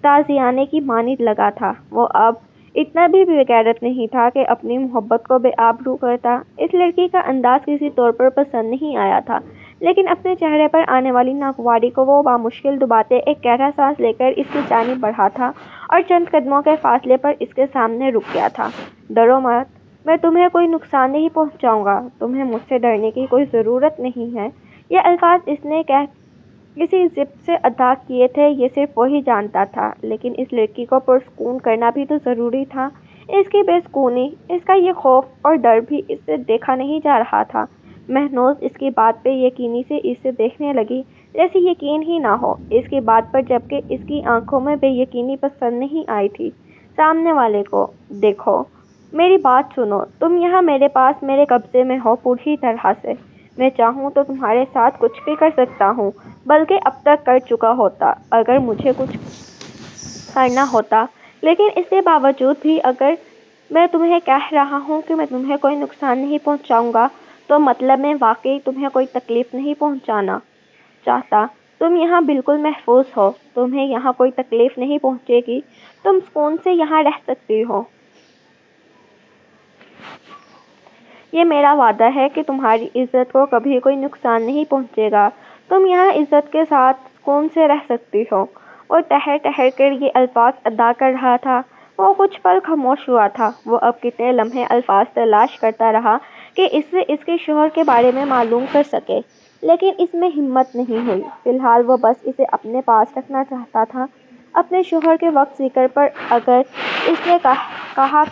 تازیانے کی مانند لگا تھا۔ وہ اب اتنا بھی بے غیرت نہیں تھا کہ اپنی محبت کو بے آبرو کرتا۔ اس لڑکی کا انداز کسی طور پر پسند نہیں آیا تھا، لیکن اپنے چہرے پر آنے والی ناگواری کو وہ بامشکل دباتے ایک گہرا سانس لے کر اس کی جانب بڑھا تھا اور چند قدموں کے فاصلے پر اس کے سامنے رک گیا تھا۔ ڈرو مت، میں تمہیں کوئی نقصان نہیں پہنچاؤں گا، تمہیں مجھ سے ڈرنے کی کوئی ضرورت نہیں ہے۔ یہ الفاظ اس نے کسی ضبط سے ادا کیے تھے، یہ صرف وہی جانتا تھا، لیکن اس لڑکی کو پرسکون کرنا بھی تو ضروری تھا۔ اس کی بے سکونی، اس کا یہ خوف اور ڈر بھی اس سے دیکھا نہیں جا رہا تھا۔ مہنوز اس کی بات بے یقینی سے اسے دیکھنے لگی، جیسے یقین ہی نہ ہو اس کی بات پر، جبکہ اس کی آنکھوں میں بے یقینی پسند نہیں آئی تھی۔ سامنے والے کو دیکھو، میری بات سنو، تم یہاں میرے پاس میرے قبضے میں ہو پوری طرح سے۔ میں چاہوں تو تمہارے ساتھ کچھ بھی کر سکتا ہوں، بلکہ اب تک کر چکا ہوتا اگر مجھے کچھ کرنا ہوتا۔ لیکن اس کے باوجود بھی اگر میں تمہیں کہہ رہا ہوں کہ میں تمہیں کوئی نقصان نہیں پہنچاؤں گا تو مطلب میں واقعی تمہیں کوئی تکلیف نہیں پہنچانا چاہتا۔ تم یہاں بالکل محفوظ ہو، تمہیں یہاں کوئی تکلیف نہیں پہنچے گی، تم سکون سے یہاں رہ سکتی ہو۔ یہ میرا وعدہ ہے کہ تمہاری عزت کو کبھی کوئی نقصان نہیں پہنچے گا، تم یہاں عزت کے ساتھ سکون سے رہ سکتی ہو۔ وہ ٹہر ٹہر کر یہ الفاظ ادا کر رہا تھا۔ وہ کچھ پل خاموش ہوا تھا۔ وہ اب کتنے لمحے الفاظ تلاش کرتا رہا کہ اس سے اس کے شوہر کے بارے میں معلوم کر سکے، لیکن اس میں ہمت نہیں ہوئی۔ فی الحال وہ بس اسے اپنے پاس رکھنا چاہتا تھا۔ اپنے شوہر کے وقت ذکر پر اگر اس نے کہا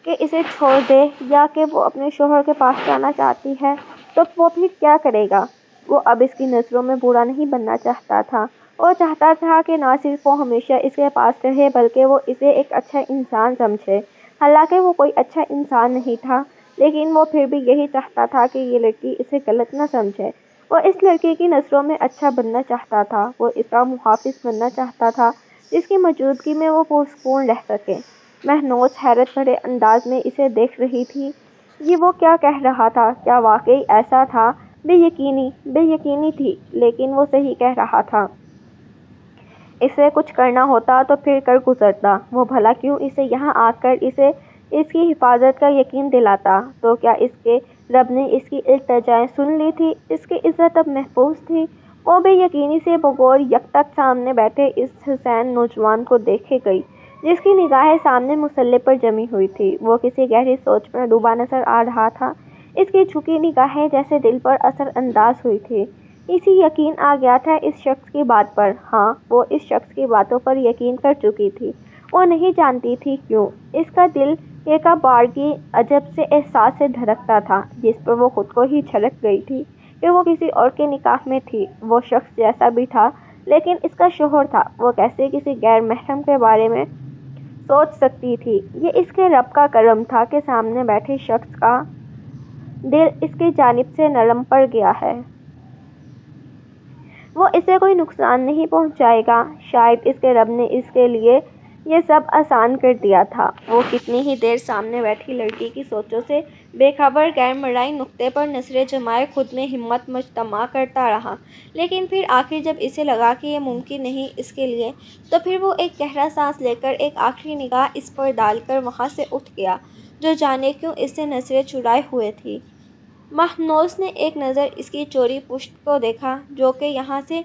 کہ اسے چھوڑ دے یا کہ وہ اپنے شوہر کے پاس جانا چاہتی ہے تو وہ پھر کیا کرے گا؟ وہ اب اس کی نظروں میں برا نہیں بننا چاہتا تھا۔ وہ چاہتا تھا کہ نہ صرف وہ ہمیشہ اس کے پاس رہے بلکہ وہ اسے ایک اچھا انسان سمجھے۔ حالانکہ وہ کوئی اچھا انسان نہیں تھا، لیکن وہ پھر بھی یہی چاہتا تھا کہ یہ لڑکی اسے غلط نہ سمجھے۔ وہ اس لڑکی کی نظروں میں اچھا بننا چاہتا تھا، وہ اس کا محافظ بننا چاہتا تھا جس کی موجودگی میں وہ پرسکون رہ سکے۔ مہنوز حیرت بھرے انداز میں اسے دیکھ رہی تھی۔ یہ وہ کیا کہہ رہا تھا؟ کیا واقعی ایسا تھا؟ بے یقینی تھی، لیکن وہ صحیح کہہ رہا تھا۔ اسے کچھ کرنا ہوتا تو پھر کر گزرتا۔ وہ بھلا کیوں اسے یہاں آ کر اسے اس کی حفاظت کا یقین دلاتا؟ تو کیا اس کے رب نے اس کی التجائیں سن لی تھی؟ اس کی عزت اب محفوظ تھی؟ وہ بے یقینی سے بغور یکتک سامنے بیٹھے اس حسین نوجوان کو دیکھے گئی جس کی نگاہیں سامنے مسلح پر جمی ہوئی تھی۔ وہ کسی گہری سوچ میں ڈوبا نظر آ رہا تھا۔ اس کی جھکی نگاہیں جیسے دل پر اثر انداز ہوئی تھی۔ اسے یقین آ گیا تھا اس شخص کی بات پر۔ ہاں، وہ اس شخص کی باتوں پر یقین کر چکی تھی۔ وہ نہیں جانتی تھی کیوں اس کا دل یکا بارگی عجب سے احساس سے دھڑکتا تھا جس پر وہ خود کو ہی جھلک گئی تھی کہ وہ کسی اور کے نکاح میں تھی۔ وہ شخص جیسا بھی تھا لیکن اس کا شوہر تھا۔ وہ کیسے کسی غیر محرم کے بارے میں سوچ سکتی تھی؟ یہ اس کے رب کا کرم تھا کہ سامنے بیٹھے شخص کا دل اس کی جانب سے نرم پڑ گیا ہے۔ وہ اسے کوئی نقصان نہیں پہنچائے گا۔ شاید اس کے رب نے اس کے لیے یہ سب آسان کر دیا تھا۔ وہ کتنی ہی دیر سامنے بیٹھی لڑکی کی سوچوں سے بے خبر غیر مرئی نقطے پر نظریں جمائے خود میں ہمت مجتمع کرتا رہا، لیکن پھر آخر جب اسے لگا کہ یہ ممکن نہیں اس کے لیے، تو پھر وہ ایک گہرا سانس لے کر ایک آخری نگاہ اس پر ڈال کر وہاں سے اٹھ گیا جو جانے کیوں اس سے نظریں چرائے ہوئے تھی۔ مہنوز نے ایک نظر اس کی چوڑی پشت کو دیکھا جو کہ یہاں سے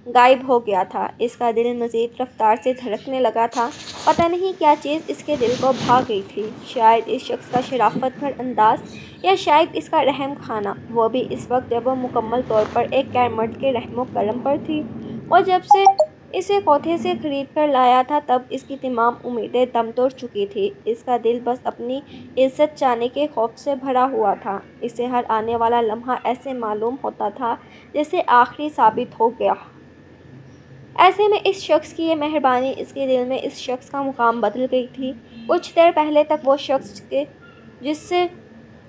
غائب ہو گیا تھا۔ اس کا دل مزید رفتار سے دھڑکنے لگا تھا۔ پتہ نہیں کیا چیز اس کے دل کو بھا گئی تھی، شاید اس شخص کا شرافت بھر انداز یا شاید اس کا رحم کھانا، وہ بھی اس وقت جب وہ مکمل طور پر ایک غیر مرد کے رحم و کرم پر تھی۔ وہ جب سے اسے کوٹھے سے خرید کر لایا تھا تب اس کی تمام امیدیں دم توڑ چکی تھی۔ اس کا دل بس اپنی عزت جانے کے خوف سے بھرا ہوا تھا۔ اسے ہر آنے والا لمحہ ایسے معلوم ہوتا تھا جیسے آخری ثابت ہو گیا۔ ایسے میں اس شخص کی یہ مہربانی اس کے دل میں اس شخص کا مقام بدل گئی تھی۔ کچھ دیر پہلے تک وہ شخص کے جس سے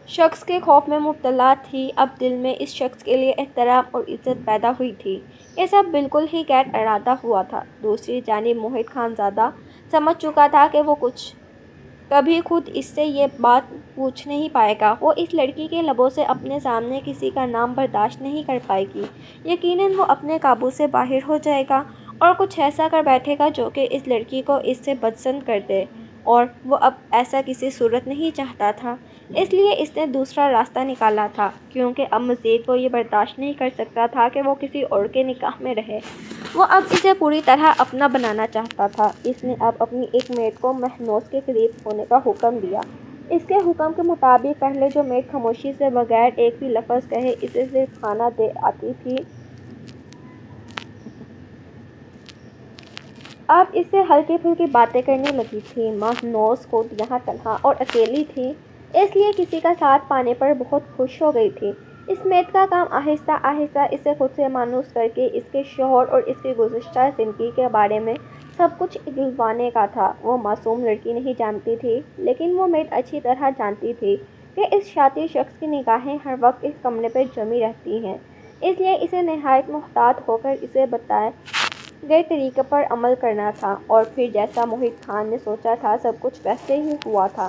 شخص کے خوف میں مبتلا تھی، اب دل میں اس شخص کے لیے احترام اور عزت پیدا ہوئی تھی۔ یہ سب بالکل ہی غیر ارادہ ہوا تھا۔ دوسری جانب موہت خانزادہ سمجھ چکا تھا کہ وہ کبھی خود اس سے یہ بات پوچھ نہیں پائے گا۔ وہ اس لڑکی کے لبوں سے اپنے سامنے کسی کا نام برداشت نہیں کر پائے گی۔ یقیناً وہ اپنے قابو سے باہر ہو جائے گا اور کچھ ایسا کر بیٹھے گا جو کہ اس لڑکی کو اس سے بدسند کر دے، اور وہ اب ایسا کسی صورت نہیں چاہتا تھا۔ اس لیے اس نے دوسرا راستہ نکالا تھا، کیونکہ اب مزید وہ یہ برداشت نہیں کر سکتا تھا کہ وہ کسی اور کے نکاح میں رہے۔ وہ اب اسے پوری طرح اپنا بنانا چاہتا تھا۔ اس نے اب اپنی ایک میڈ کو مہنوز کے قریب ہونے کا حکم دیا۔ اس کے حکم کے مطابق پہلے جو میڈ خاموشی سے بغیر ایک بھی لفظ کہے اسے صرف کھانا دے آتی تھی، اب اس سے ہلکی پھلکی باتیں کرنے لگی تھی۔ مہنوز خود یہاں تنہا اور اکیلی تھی، اس لیے کسی کا ساتھ پانے پر بہت خوش ہو گئی تھی۔ اس میڈ کا کام آہستہ آہستہ اسے خود سے مانوس کر کے اس کے شوہر اور اس کی گزشتہ زندگی کے بارے میں سب کچھ اگلوانے کا تھا۔ وہ معصوم لڑکی نہیں جانتی تھی، لیکن وہ میڈ اچھی طرح جانتی تھی کہ اس شاطر شخص کی نگاہیں ہر وقت اس کمرے پر جمی رہتی ہیں، اس لیے اسے نہایت محتاط ہو کر اسے بتائے گئے طریقے پر عمل کرنا تھا۔ اور پھر جیسا موہت خان نے سوچا تھا سب کچھ ویسے ہی ہوا تھا۔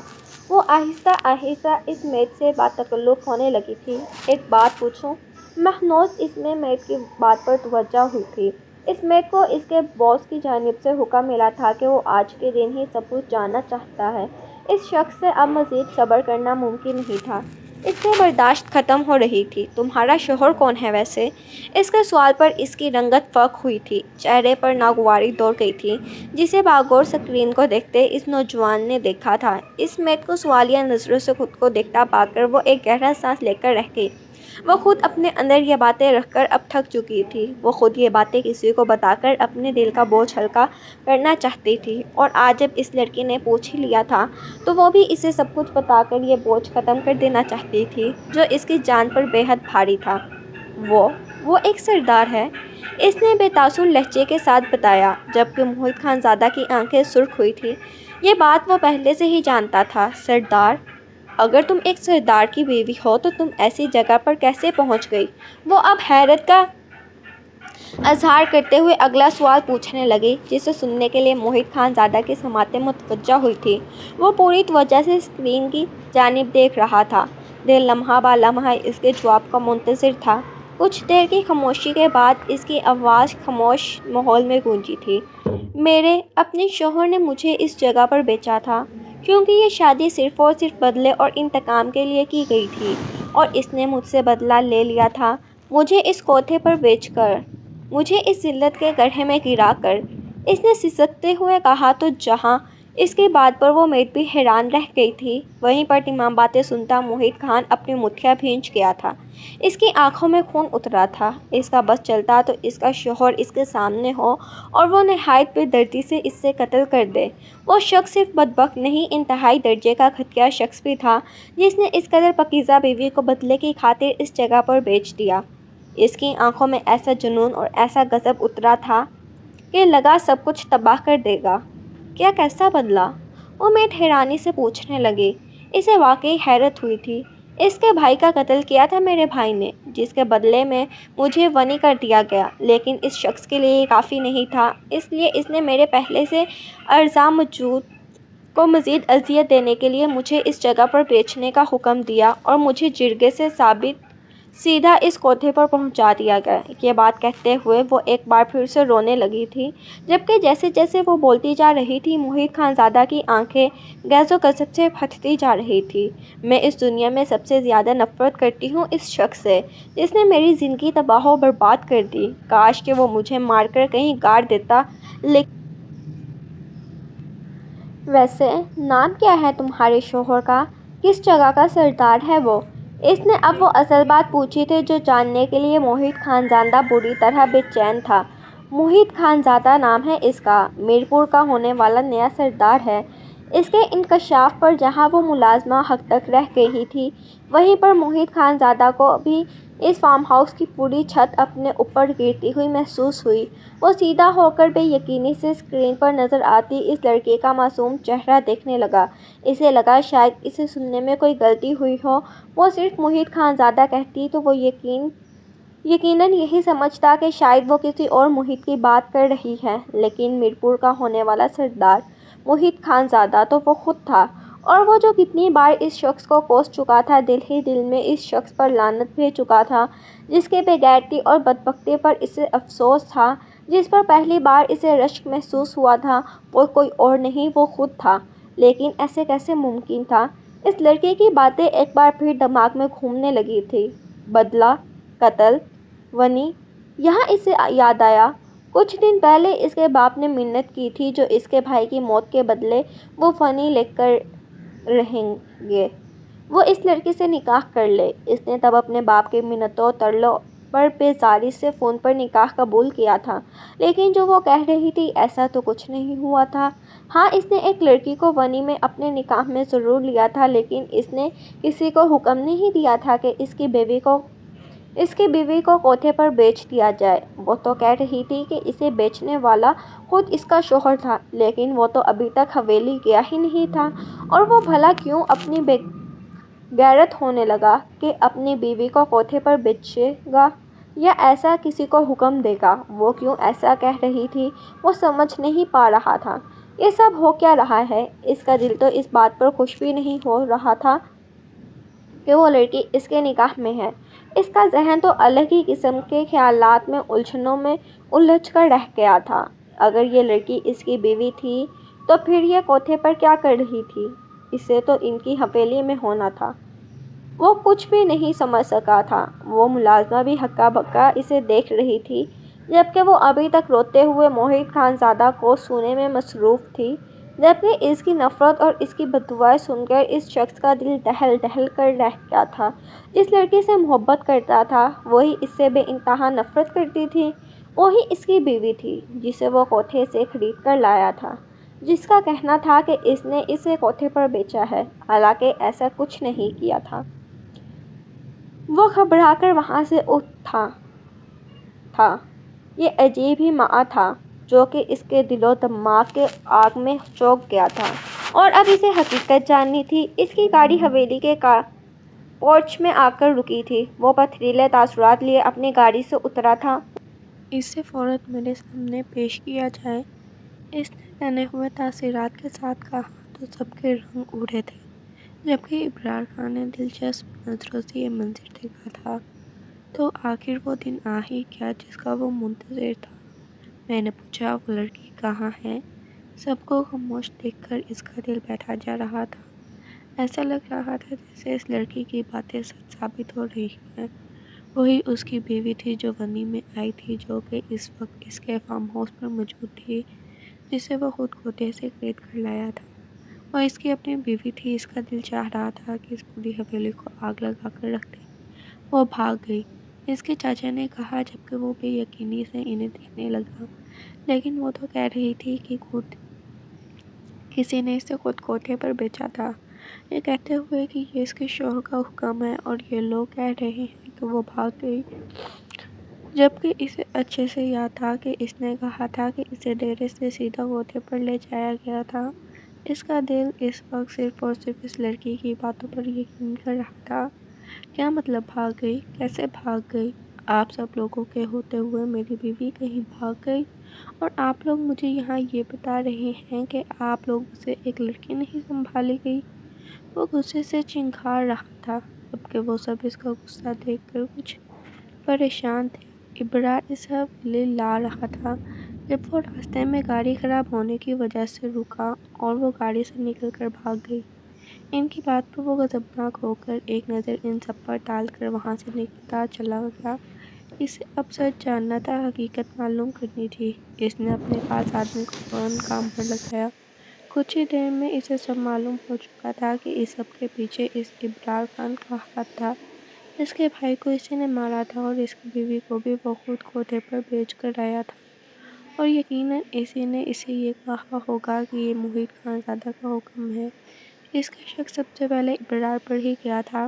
وہ آہستہ آہستہ اس میڈ سے باتکلف ہونے لگی تھی۔ ایک بات پوچھوں؟ مہنوز اس میں میڈ کی بات پر توجہ ہوئی تھی۔ اس میڈ کو اس کے باس کی جانب سے حکم ملا تھا کہ وہ آج کے دن ہی سب کچھ جاننا چاہتا ہے۔ اس شخص سے اب مزید صبر کرنا ممکن نہیں تھا۔ اس سے برداشت ختم ہو رہی تھی۔ تمہارا شوہر کون ہے ویسے؟ اس کے سوال پر اس کی رنگت فاق ہوئی تھی، چہرے پر ناگواری دوڑ گئی تھی، جسے باغور اسکرین کو دیکھتے اس نوجوان نے دیکھا تھا۔ اس میڈ کو سوالیہ نظروں سے خود کو دیکھتا پا کر وہ ایک گہرا سانس لے کر رہ گئی۔ وہ خود اپنے اندر یہ باتیں رکھ کر اب تھک چکی تھی۔ وہ خود یہ باتیں کسی کو بتا کر اپنے دل کا بوجھ ہلکا کرنا چاہتی تھی، اور آج جب اس لڑکی نے پوچھ ہی لیا تھا تو وہ بھی اسے سب کچھ بتا کر یہ بوجھ ختم کر دینا چاہتی تھی جو اس کی جان پر بے حد بھاری تھا۔ وہ ایک سردار ہے، اس نے بے تاثر لہجے کے ساتھ بتایا، جبکہ موہت خانزادہ کی آنکھیں سرخ ہوئی تھیں۔ یہ بات وہ پہلے سے ہی جانتا تھا۔ سردار؟ اگر تم ایک سردار کی بیوی ہو تو تم ایسی جگہ پر کیسے پہنچ گئی؟ وہ اب حیرت کا اظہار کرتے ہوئے اگلا سوال پوچھنے لگی، جسے سننے کے لیے موہت خانزادہ کی سماعتیں متوجہ ہوئی تھیں۔ وہ پوری توجہ سے اسکرین کی جانب دیکھ رہا تھا، دل لمحہ بہ لمحہ اس کے جواب کا منتظر تھا۔ کچھ دیر کی خاموشی کے بعد اس کی آواز خاموش ماحول میں گونجی تھی۔ میرے اپنے شوہر نے مجھے اس جگہ پر بیچا تھا، کیونکہ یہ شادی صرف اور صرف بدلے اور انتقام کے لیے کی گئی تھی، اور اس نے مجھ سے بدلہ لے لیا تھا، مجھے اس کوٹھے پر بیچ کر، مجھے اس ذلت کے گڑھے میں گرا کر، اس نے سسکتے ہوئے کہا۔ تو جہاں اس کی بات پر وہ میڈ بھی حیران رہ گئی تھی، وہیں پر تمام باتیں سنتا موہت خان اپنی مٹھیاں بھینچ گیا تھا۔ اس کی آنکھوں میں خون اترا تھا۔ اس کا بس چلتا تو اس کا شوہر اس کے سامنے ہو اور وہ نہایت بے دردی سے اس سے قتل کر دے۔ وہ شخص صرف بدبخت نہیں، انتہائی درجے کا گھٹیا شخص بھی تھا، جس نے اس قدر پاکیزہ بیوی کو بدلے کی خاطر اس جگہ پر بیچ دیا۔ اس کی آنکھوں میں ایسا جنون اور ایسا غضب اترا تھا کہ لگا سب کچھ تباہ کر دے گا۔ کیا کیسا بدلہ؟ امید حیرانی سے پوچھنے لگی۔ اسے واقعی حیرت ہوئی تھی۔ اس کے بھائی کا قتل کیا تھا میرے بھائی نے، جس کے بدلے میں مجھے غنی کر دیا گیا، لیکن اس شخص کے لیے یہ کافی نہیں تھا، اس لیے اس نے میرے پہلے سے اعزاء موجود کو مزید اذیت دینے کے لیے مجھے اس جگہ پر بیچنے کا حکم دیا اور مجھے جرگے سے سیدھا اس کوٹھے پر پہنچا دیا گیا۔ یہ بات کہتے ہوئے وہ ایک بار پھر سے رونے لگی تھی، جبکہ جیسے جیسے وہ بولتی جا رہی تھی موہت خانزادہ کی آنکھیں غیظ و غضب سے پھٹتی جا رہی تھی۔ میں اس دنیا میں سب سے زیادہ نفرت کرتی ہوں اس شخص سے، جس نے میری زندگی تباہ و برباد کر دی۔ کاش کہ وہ مجھے مار کر کہیں گاڑ دیتا، لیکن ویسے نام کیا ہے تمہارے شوہر کا؟ کس جگہ کا سردار ہے وہ؟ اس نے اب وہ اصل بات پوچھی تھی جو جاننے کے لیے موہت خانزادہ بری طرح بے چین تھا۔ موہت خانزادہ نام ہے اس کا، میرپور کا ہونے والا نیا سردار ہے۔ اس کے انکشاف پر جہاں وہ ملازمہ حق تک رہ گئی تھی، وہیں پر محیط خان زادہ کو بھی اس فارم ہاؤس کی پوری چھت اپنے اوپر گرتی ہوئی محسوس ہوئی۔ وہ سیدھا ہو کر بے یقینی سے اسکرین پر نظر آتی اس لڑکے کا معصوم چہرہ دیکھنے لگا۔ اسے لگا شاید اسے سننے میں کوئی غلطی ہوئی ہو۔ وہ صرف محیط خان زادہ کہتی تو وہ یقیناً یہی سمجھتا کہ شاید وہ کسی اور محیط کی بات کر رہی ہے، لیکن میرپور کا ہونے والا سردار محیط خان زادہ تو وہ خود تھا، اور وہ جو کتنی بار اس شخص کو کوس چکا تھا، دل ہی دل میں اس شخص پر لعنت بھیج چکا تھا، جس کے بے غیرتی اور بدبختی پر اسے افسوس تھا، جس پر پہلی بار اسے رشک محسوس ہوا تھا، وہ کوئی اور نہیں، وہ خود تھا۔ لیکن ایسے کیسے ممکن تھا؟ اس لڑکے کی باتیں ایک بار پھر دماغ میں گھومنے لگی تھی۔ بدلہ، قتل، ونی۔ یہاں اسے یاد آیا، کچھ دن پہلے اس کے باپ نے منت کی تھی جو اس کے بھائی کی موت کے بدلے وہ ونی لے کر رہیں گے، وہ اس لڑکی سے نکاح کر لے۔ اس نے تب اپنے باپ کی منتوں ترلوں پر بیزاری سے فون پر نکاح قبول کیا تھا، لیکن جو وہ کہہ رہی تھی ایسا تو کچھ نہیں ہوا تھا۔ ہاں، اس نے ایک لڑکی کو ونی میں اپنے نکاح میں ضرور لیا تھا، لیکن اس نے کسی کو حکم نہیں دیا تھا کہ اس کی بیوی کو کوٹھے پر بیچ دیا جائے۔ وہ تو کہہ رہی تھی کہ اسے بیچنے والا خود اس کا شوہر تھا، لیکن وہ تو ابھی تک حویلی گیا ہی نہیں تھا، اور وہ بھلا کیوں اتنی بے غیرت ہونے لگا کہ اپنی بیوی کو کوٹھے پر بیچے گا یا ایسا کسی کو حکم دے گا؟ وہ کیوں ایسا کہہ رہی تھی، وہ سمجھ نہیں پا رہا تھا۔ یہ سب ہو کیا رہا ہے؟ اس کا دل تو اس بات پر خوش بھی نہیں ہو رہا تھا کہ وہ لڑکی اس کے نکاح میں ہے۔ اس کا ذہن تو الگ ہی قسم کے خیالات میں الجھنوں میں الجھ کر رہ گیا تھا۔ اگر یہ لڑکی اس کی بیوی تھی تو پھر یہ کوٹھے پر کیا کر رہی تھی؟ اسے تو ان کی حویلی میں ہونا تھا۔ وہ کچھ بھی نہیں سمجھ سکا تھا۔ وہ ملازمہ بھی ہکا بکا اسے دیکھ رہی تھی، جبکہ وہ ابھی تک روتے ہوئے محیط خان زادہ کو سونے میں مصروف تھی، جبکہ اس کی نفرت اور اس کی بددعائیں سن کر اس شخص کا دل دہل دہل کر رہ گیا تھا۔ جس لڑکی سے محبت کرتا تھا، وہی اس سے بے انتہا نفرت کرتی تھی، وہی اس کی بیوی تھی، جسے وہ کوٹھے سے خرید کر لایا تھا، جس کا کہنا تھا کہ اس نے اسے کوٹھے پر بیچا ہے، حالانکہ ایسا کچھ نہیں کیا تھا۔ وہ گھبرا کر وہاں سے اٹھا تھا۔ یہ عجیب ہی ماں تھا جو کہ اس کے دل و دماغ کے آگ میں چونک گیا تھا، اور اب اسے حقیقت جاننی تھی۔ اس کی گاڑی حویلی کے پورچ میں آ کر رکی تھی۔ وہ پتھریلے تاثرات لیے اپنی گاڑی سے اترا تھا۔ اسے فوراً میرے سامنے پیش کیا جائے، اس نے تنے ہوئے تاثرات کے ساتھ کہا تو سب کے رنگ اڑے تھے، جبکہ ابرار خان نے دلچسپ نظروں سے یہ منظر دیکھا تھا۔ تو آخر وہ دن آ ہی گیا جس کا وہ منتظر تھا؟ میں نے پوچھا، وہ لڑکی کہاں ہے؟ سب کو خاموش دیکھ کر اس کا دل بیٹھا جا رہا تھا۔ ایسا لگ رہا تھا جیسے اس لڑکی کی باتیں سچ ثابت ہو رہی ہیں۔ وہی اس کی بیوی تھی جو ونی میں آئی تھی، جو کہ اس وقت اس کے فارم ہاؤس پر موجود تھی، جسے وہ خود کوٹھے سے خرید کر لایا تھا۔ وہ اس کی اپنی بیوی تھی۔ اس کا دل چاہ رہا تھا کہ اس پوری حویلی کو آگ لگا کر رکھ دے۔ وہ بھاگ گئی، اس کے چاچا نے کہا، جبکہ وہ بے یقینی سے انہیں دیکھنے لگا۔ لیکن وہ تو کہہ رہی تھی کہ کسی نے اسے خود کوٹھے پر بیچا تھا، یہ کہتے ہوئے کہ یہ اس کے شوہر کا حکم ہے، اور یہ لوگ کہہ رہے ہیں کہ وہ بھاگ گئی، جبکہ اسے اچھے سے یاد تھا کہ اس نے کہا تھا کہ اسے ڈیرے سے سیدھا کوٹھے پر لے جایا گیا تھا۔ اس کا دل اس وقت صرف اور صرف اس لڑکی کی باتوں پر یقین کر رہا تھا۔ کیا مطلب بھاگ گئی؟ کیسے بھاگ گئی؟ آپ سب لوگوں کے ہوتے ہوئے میری بیوی کہیں بھاگ گئی، اور آپ لوگ مجھے یہاں یہ بتا رہے ہیں کہ آپ لوگوں سے ایک لڑکی نہیں سنبھالی گئی؟ وہ غصے سے چنگھاڑ رہا تھا، جبکہ وہ سب اس کا غصہ دیکھ کر کچھ پریشان تھے۔ ابرار اسے حویلی لا رہا تھا جب وہ راستے میں گاڑی خراب ہونے کی وجہ سے رکا، اور وہ گاڑی سے نکل کر بھاگ گئی۔ ان کی بات پر وہ غضبناک ہو کر ایک نظر ان سب پر ڈال کر وہاں سے نکلتا چلا گیا۔ اسے اب سچ جاننا تھا، حقیقت معلوم کرنی تھی۔ اس نے اپنے خاص آدمی کو فوراً کام پر لگایا۔ کچھ ہی دیر میں اسے سب معلوم ہو چکا تھا کہ اس سب کے پیچھے اس ابرار خان کا ہاتھ تھا۔ اس کے بھائی کو اسی نے مارا تھا، اور اس کی بیوی کو بھی وہ خود کوٹھے پر بیچ کر آیا تھا۔ اور یقیناً اسی نے اسے یہ کہا ہوگا کہ یہ محیط خان زادہ کا حکم ہے۔ اس کا شک سب سے پہلے ابرار پر ہی گیا تھا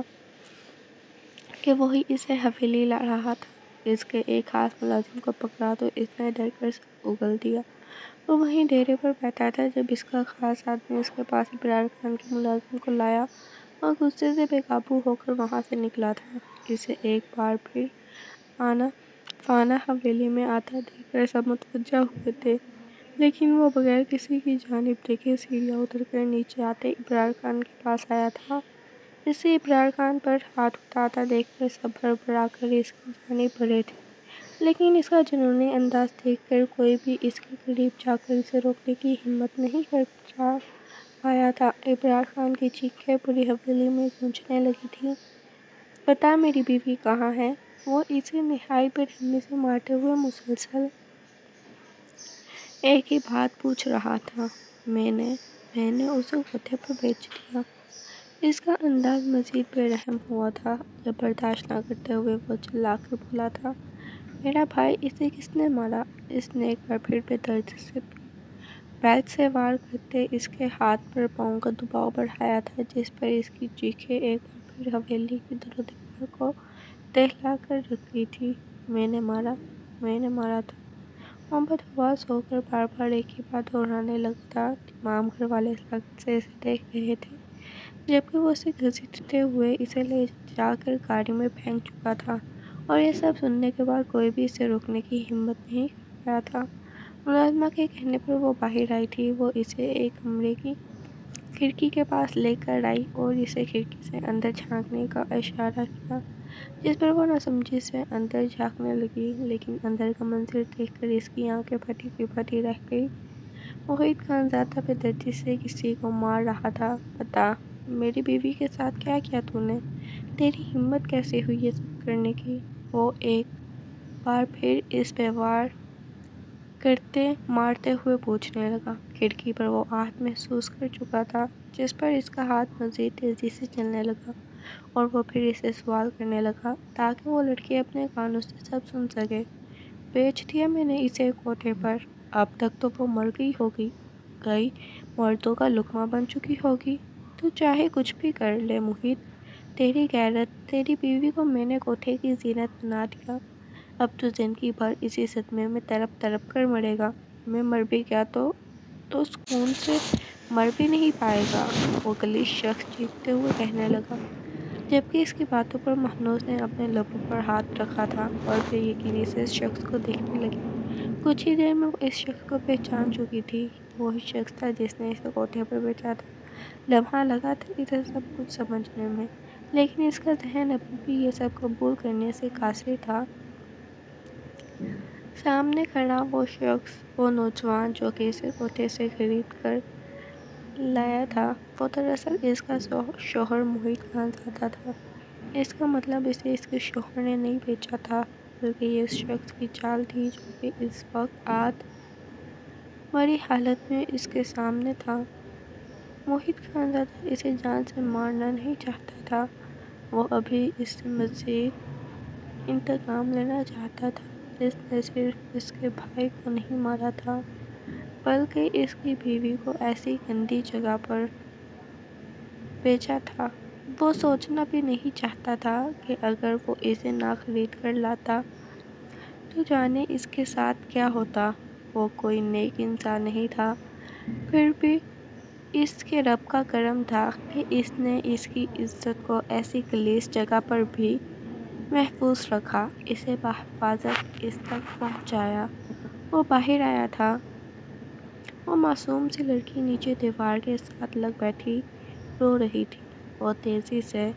کہ وہی اسے حویلی لا رہا تھا۔ اس کے ایک خاص ملازم کو پکڑا تو اس نے ڈر کر سب اگل دیا۔ وہ وہیں ڈیرے پر بیٹھا تھا جب اس کا خاص آدمی اس کے پاس ابرار خان کے ملازم کو لایا اور غصے سے بے قابو ہو کر وہاں سے نکلا تھا۔ اسے ایک بار پھر فانا حویلی میں آتا دیکھ کر سب متوجہ ہوئے تھے، لیکن وہ بغیر کسی کی جانب دیکھے سیڑھیاں اتر کر نیچے آتے ابرار خان کے پاس آیا تھا۔ اسے ابرار خان پر ہاتھ اٹھاتا دیکھ کر سب بھربھرا کر اس کی جانب بڑھے تھے، لیکن اس کا جنونی انداز دیکھ کر کوئی بھی اس کے قریب جا کر اسے روکنے کی ہمت نہیں کر پایا تھا۔ ابرار خان کی چیخیں پوری حویلی میں گونجنے لگی تھیں، "بتا میری بیوی کہاں ہے؟" وہ اسے نہائی بے رحمی سے مارتے ہوئے مسلسل ایک ہی بات پوچھ رہا تھا، میں نے اسے گدھے پر بیچ دیا۔ اس کا انداز مزید بے رحم ہوا تھا جب برداشت نہ کرتے ہوئے وہ چلا کر بولا تھا، "میرا بھائی، اسے کس نے مارا؟" اس نے ایک بار پھر بے دردی سے بیلٹ سے وار کرتے اس کے ہاتھ پر پاؤں کا دباؤ بڑھایا تھا، جس پر اس کی چیخیں ایک بار پھر حویلی کی در و دیوار کو دہلا کر رکھ گئی تھی، میں نے مارا تھا۔ وہ بدحواس ہو کر بار بار ایک ہی بات دہرانے لگا تھا۔ تمام گھر والے طاقت سے اسے دیکھ رہے تھے، جبکہ وہ اسے گھسیٹتے ہوئے اسے لے جا کر گاڑی میں پھینک چکا تھا، اور یہ سب سننے کے بعد کوئی بھی اسے روکنے کی ہمت نہیں کر پایا تھا۔ ملازمہ کے کہنے پر وہ باہر آئی تھی۔ وہ اسے ایک کمرے کی کھڑکی کے پاس لے کر آئی اور اسے کھڑکی سے اندر جھانکنے کا اشارہ کیا، جس پر وہ ناسمجھی سے اندر جھانکنے لگی، لیکن اندر کا منظر دیکھ کر اس کی آنکھیں پھٹی کی پھٹی رہ گئی۔ محیط خان زادہ بے دردی سے کسی کو مار رہا تھا، "بتا، میری بیوی کے ساتھ کیا کیا تو نے؟ تیری ہمت کیسے ہوئی یہ سب کرنے کی؟" وہ ایک بار پھر اس پہ وار کرتے مارتے ہوئے پوچھنے لگا۔ کھڑکی پر وہ آہٹ محسوس کر چکا تھا، جس پر اس کا ہاتھ مزید تیزی سے چلنے لگا، اور وہ پھر اسے سوال کرنے لگا تاکہ وہ لڑکی اپنے کانوں سے سب سن سکے، "بیچ دیا میں نے اسے کوٹھے پر۔ اب تک تو وہ مر گئی مردوں کا لقمہ بن چکی ہوگی۔ تو چاہے کچھ بھی کر لے محیط، تیری غیرت، تیری بیوی کو میں نے کوٹھے کی زینت بنا دیا۔ اب تو زندگی بھر اسی صدمے میں تڑپ تڑپ کر مرے گا۔ میں مر بھی گیا تو سکون سے مر بھی نہیں پائے گا"۔ وہ غلیظ شخص چیختے ہوئے کہنے لگا، جبکہ اس کی باتوں پر مہنوز نے اپنے لبوں پر ہاتھ رکھا تھا اور بے یقینی سے اس شخص کو دیکھنے لگی۔ کچھ ہی دیر میں وہ اس شخص کو پہچان چکی تھی۔ یہ وہی شخص تھا جس نے اسے کوٹھے پر بھیجا تھا۔ لمحہ لگا تھا اسے سب کچھ سمجھنے میں، لیکن اس کا ذہن ابھی بھی یہ سب قبول کرنے سے قاصر تھا۔ سامنے کھڑا وہ شخص، وہ نوجوان جو کہ اسے کوٹھے سے خرید کر لایا تھا، وہ دراصل اس کا شوہر محیط خان زادہ تھا۔ اس کا مطلب اسے اس کے شوہر نے نہیں بیچا تھا، بلکہ یہ اس شخص کی چال تھی جو کہ اس وقت آدھ مری حالت میں اس کے سامنے تھا۔ محیط خان زادہ اسے جان سے مارنا نہیں چاہتا تھا، وہ ابھی اس سے مزید انتقام لینا چاہتا تھا۔ اس نے صرف اس کے بھائی کو نہیں مارا تھا، بلکہ اس کی بیوی کو ایسی گندی جگہ پر بیچا تھا۔ وہ سوچنا بھی نہیں چاہتا تھا کہ اگر وہ اسے نہ خرید کر لاتا تو جانے اس کے ساتھ کیا ہوتا۔ وہ کوئی نیک انسان نہیں تھا، پھر بھی اس کے رب کا کرم تھا کہ اس نے اس کی عزت کو ایسی غلیظ جگہ پر بھی محفوظ رکھا، اسے بحفاظت اس تک پہنچایا۔ وہ باہر آیا تھا۔ وہ معصوم سی لڑکی نیچے دیوار کے ساتھ لگ بیٹھی رو رہی تھی۔ وہ تیزی سے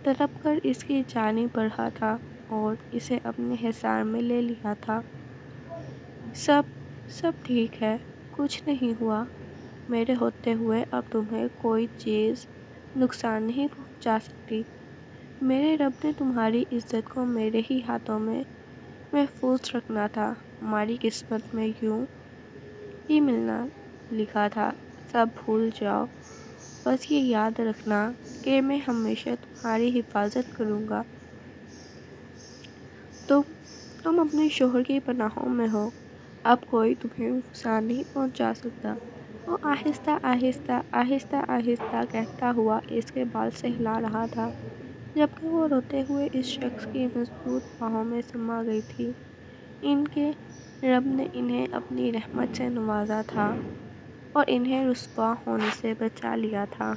تڑپ کر اس کی جانب بڑھا تھا اور اسے اپنے حصار میں لے لیا تھا۔ سب ٹھیک ہے، کچھ نہیں ہوا۔ میرے ہوتے ہوئے اب تمہیں کوئی چیز نقصان نہیں پہنچا سکتی۔ میرے رب نے تمہاری عزت کو میرے ہی ہاتھوں میں محفوظ رکھنا تھا۔ ہماری قسمت میں یوں ہی ملنا لکھا تھا۔ سب بھول جاؤ، بس یہ یاد رکھنا کہ میں ہمیشہ تمہاری حفاظت کروں گا۔ تم تم اپنے شوہر کی پناہوں میں ہو، اب کوئی تمہیں نقصان نہیں پہنچا سکتا۔ وہ آہستہ آہستہ آہستہ آہستہ کہتا ہوا اس کے بال سہلا رہا تھا، جبکہ وہ روتے ہوئے اس شخص کی مضبوط باہوں میں سما گئی تھی۔ ان کے رب نے انہیں اپنی رحمت سے نوازا تھا اور انہیں رسوا ہونے سے بچا لیا تھا۔